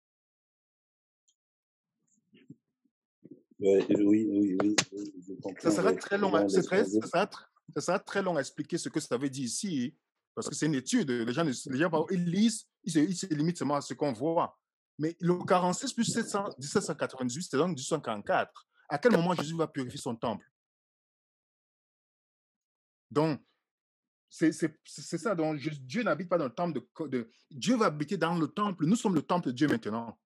Oui, je comprends. Ça sera très long, ça sera très long à expliquer ce que ça veut dire ici, parce que c'est une étude. Les gens ils lisent, ils se limitent seulement à ce qu'on voit. Mais le 46 plus 1798, c'est donc 1844. À quel moment Jésus va purifier son temple? Donc, c'est ça. Donc, Dieu n'habite pas dans le temple Dieu va habiter dans le temple. Nous sommes le temple de Dieu maintenant.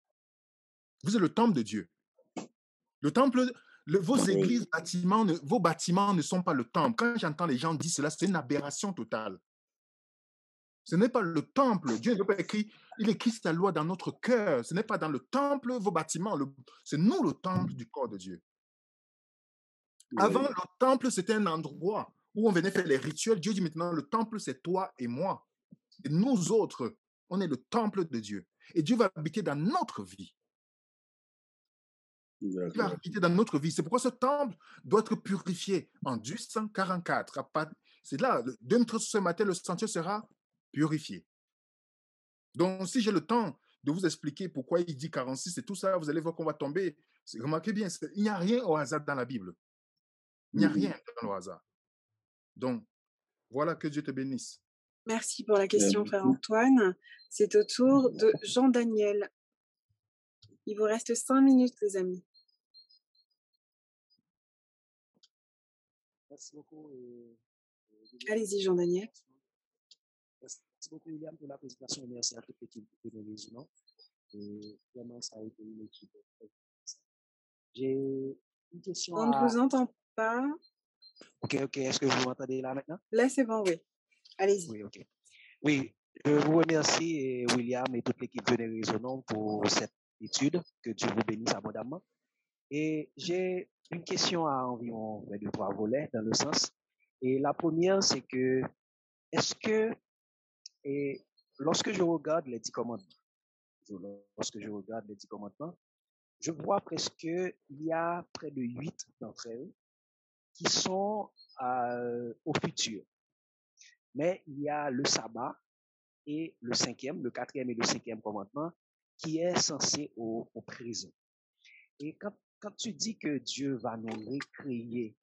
Vous êtes le temple de Dieu. Le temple, vos églises, vos bâtiments ne sont pas le temple. Quand j'entends les gens dire cela, c'est une aberration totale. Ce n'est pas le temple. Dieu ne veut pas écrire, il écrit sa loi dans notre cœur. Ce n'est pas dans le temple, vos bâtiments. C'est nous le temple du corps de Dieu. Avant, le temple, c'était un endroit où on venait faire les rituels. Dieu dit maintenant, le temple, c'est toi et moi. Et nous autres, on est le temple de Dieu. Et Dieu va habiter dans notre vie. Il va habiter dans notre vie. C'est pourquoi ce temple doit être purifié en 1844. C'est là, ce matin, le sanctuaire sera purifié. Donc, si j'ai le temps de vous expliquer pourquoi il dit 46 et tout ça, vous allez voir qu'on va tomber. Remarquez bien, il n'y a rien au hasard dans la Bible. Il n'y a rien dans le hasard. Donc, voilà, que Dieu te bénisse. Merci pour la question, frère Antoine. C'est au tour de Jean-Daniel. Il vous reste 5 minutes, les amis. Merci beaucoup. Allez-y, Jean-Daniel. Merci beaucoup, William, pour la présentation. Merci à toute l'équipe de nos résidents. Vraiment, ça a été une équipe très intéressante. J'ai une question. On ne vous entend pas. Ok. Est-ce que vous m'entendez là maintenant? Là, c'est bon, oui. Allez-y. Oui, ok. Oui, je vous remercie, William, et toute l'équipe de Les Résonants pour cette étude. Que Dieu vous bénisse abondamment. Et j'ai une question à environ 2-3 volets dans le sens. Et la première, c'est que, est-ce que, lorsque je regarde les 10 commandements, je vois presque, il y a près de 8 d'entre eux qui sont au futur. Mais il y a le sabbat et le 5e, le 4e et le 5e commandement qui est censé au présent. Et quand tu dis que Dieu va nous recréer,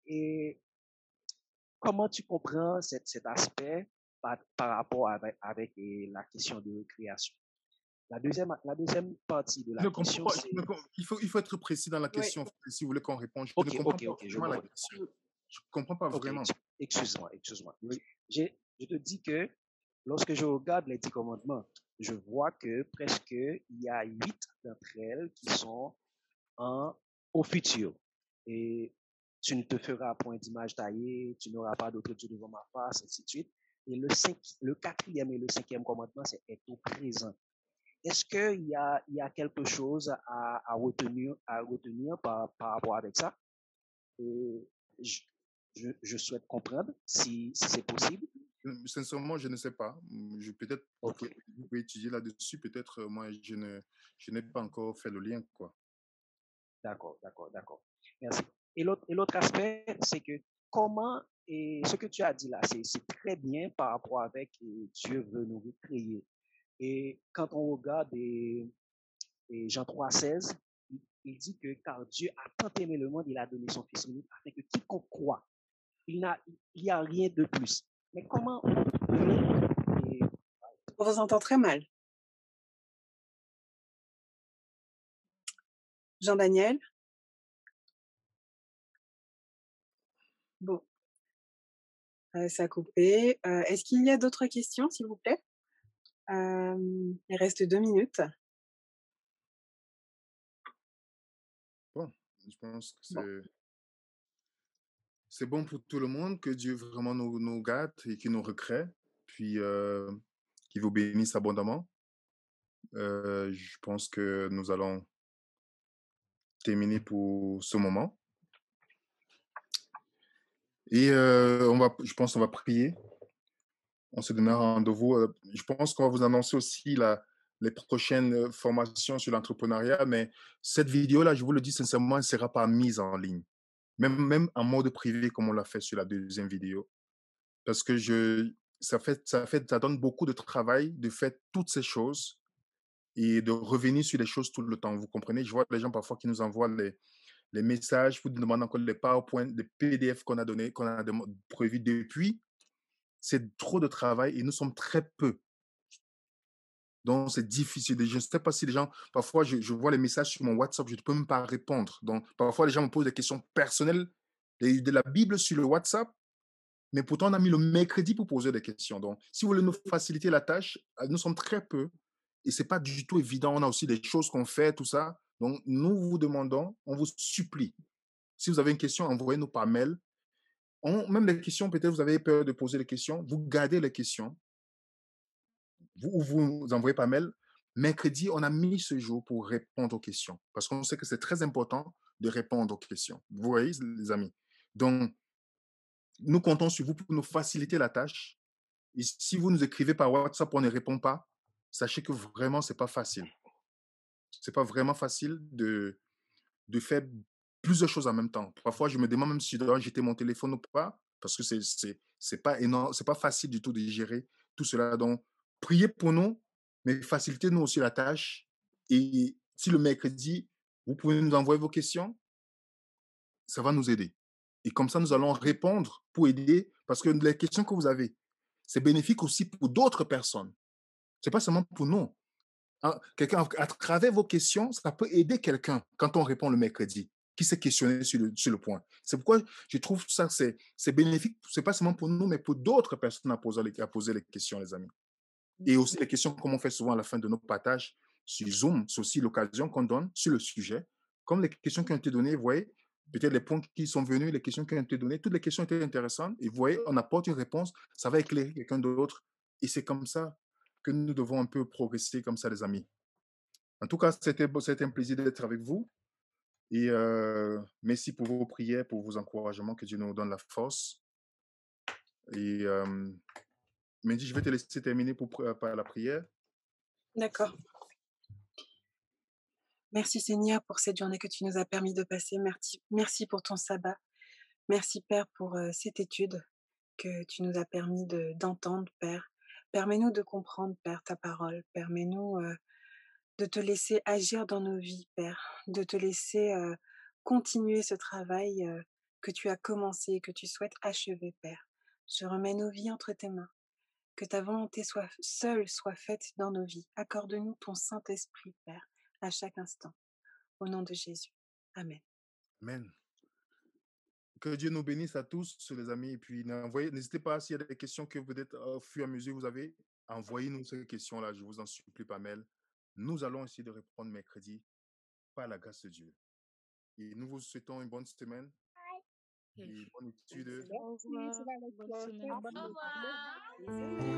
et comment tu comprends cet aspect par rapport avec la question de création? La deuxième partie de Je la ne comprends question, pas. c'est... Il faut être précis dans la Oui. question si vous voulez qu'on réponde. Je ne Ok, comprends ok, pas ok, je vraiment la vois. question. Je ne comprends pas Ok, vraiment. excuse-moi, excuse-moi. Oui. Je te dis que lorsque je regarde les 10 commandements, je vois que presque il y a 8 d'entre elles qui sont au futur. Et tu ne te feras point d'image taillée, tu n'auras pas d'autre Dieu devant ma face, ainsi de suite. Et le quatrième et le cinquième commandement, c'est être au présent. Est-ce qu'il y a quelque chose à retenir par rapport avec ça? Et je, je souhaite comprendre si c'est possible. Sincèrement, je ne sais pas. Peut-être Ok, vous pouvez étudier là-dessus. Peut-être moi, je n'ai pas encore fait le lien, quoi. d'accord, d'accord, d'accord. Merci. Et l'autre aspect, c'est que comment, et ce que tu as dit là, c'est très bien par rapport avec Dieu veut nous recréer. Et quand on regarde et Jean 3,16, il dit que car Dieu a tant aimé le monde, il a donné son Fils unique afin que quiconque croit, il n'y a rien de plus. Mais comment et On vous entend très mal. Jean-Daniel? Bon, ça a coupé. Est-ce qu'il y a d'autres questions, s'il vous plaît? Il reste 2 minutes. Bon, je pense que bon, c'est bon pour tout le monde, que Dieu vraiment nous gâte et qu'il nous recrée, puis qu'il vous bénisse abondamment. Je pense que nous allons terminer pour ce moment. Et je pense qu'on va prier. On se donne un rendez-vous. Je pense qu'on va vous annoncer aussi les prochaines formations sur l'entrepreneuriat, mais cette vidéo-là, je vous le dis sincèrement, elle ne sera pas mise en ligne. Même en mode privé, comme on l'a fait sur la deuxième vidéo. Parce que ça donne beaucoup de travail de faire toutes ces choses et de revenir sur les choses tout le temps. Vous comprenez? Je vois les gens parfois qui nous envoient les messages, vous demandent encore les PowerPoint, les PDF qu'on a donné, prévus depuis. C'est trop de travail et nous sommes très peu. Donc, c'est difficile. Je ne sais pas si les gens, parfois, je vois les messages sur mon WhatsApp, je ne peux même pas répondre. Donc, parfois, les gens me posent des questions personnelles de la Bible sur le WhatsApp, mais pourtant, on a mis le mercredi pour poser des questions. Donc, si vous voulez nous faciliter la tâche, nous sommes très peu et ce n'est pas du tout évident. On a aussi des choses qu'on fait, tout ça. Donc, nous vous demandons, on vous supplie. Si vous avez une question, envoyez-nous par mail. Même les questions, peut-être vous avez peur de poser les questions, vous gardez les questions. Vous nous envoyez par mail. Mercredi, on a mis ce jour pour répondre aux questions parce qu'on sait que c'est très important de répondre aux questions. Vous voyez, les amis? Donc, nous comptons sur vous pour nous faciliter la tâche. Et si vous nous écrivez par WhatsApp, on ne répond pas, sachez que vraiment, ce n'est pas facile. Ce n'est pas vraiment facile de faire plusieurs choses en même temps. Parfois, je me demande même si je dois jeter mon téléphone ou pas, parce que c'est pas énorme, c'est pas facile du tout de gérer tout cela. Donc, priez pour nous, mais facilitez-nous aussi la tâche. Et si le mercredi, vous pouvez nous envoyer vos questions, ça va nous aider. Et comme ça, nous allons répondre pour aider, parce que les questions que vous avez, c'est bénéfique aussi pour d'autres personnes. C'est pas seulement pour nous. Quelqu'un, à travers vos questions, ça peut aider quelqu'un quand on répond le mercredi, qui s'est questionné sur le point. C'est pourquoi je trouve ça, c'est bénéfique, c'est pas seulement pour nous, mais pour d'autres personnes à poser les questions, les amis. Et aussi les questions, comme on fait souvent à la fin de nos partages sur Zoom, c'est aussi l'occasion qu'on donne sur le sujet. Comme les questions qui ont été données, vous voyez, peut-être les points qui sont venus, les questions qui ont été données, toutes les questions étaient intéressantes. Et vous voyez, on apporte une réponse, ça va éclairer quelqu'un d'autre. Et c'est comme ça que nous devons un peu progresser comme ça, les amis. En tout cas, c'était un plaisir d'être avec vous. Et merci pour vos prières, pour vos encouragements, que Dieu nous donne la force. Et Mehdi, je vais te laisser terminer par la prière. D'accord. Merci Seigneur pour cette journée que tu nous as permis de passer. Merci pour ton sabbat. Merci Père pour cette étude que tu nous as permis d'entendre, Père. Permets-nous de comprendre, Père, ta parole. Permets-nous de te laisser agir dans nos vies, Père. De te laisser continuer ce travail que tu as commencé, que tu souhaites achever, Père. Je remets nos vies entre tes mains. Que ta volonté seule soit faite dans nos vies. Accorde-nous ton Saint-Esprit, Père, à chaque instant. Au nom de Jésus. Amen. Amen. Que Dieu nous bénisse à tous, les amis. Et puis, n'hésitez pas, s'il y a des questions que peut-être au fur et à mesure vous avez, envoyez-nous ces questions-là, je vous en supplie par mail. Nous allons essayer de répondre mercredi par la grâce de Dieu. Et nous vous souhaitons une bonne semaine et bonne étude. Merci, ça va être Bonne semaine. très bonne Au revoir. matinée.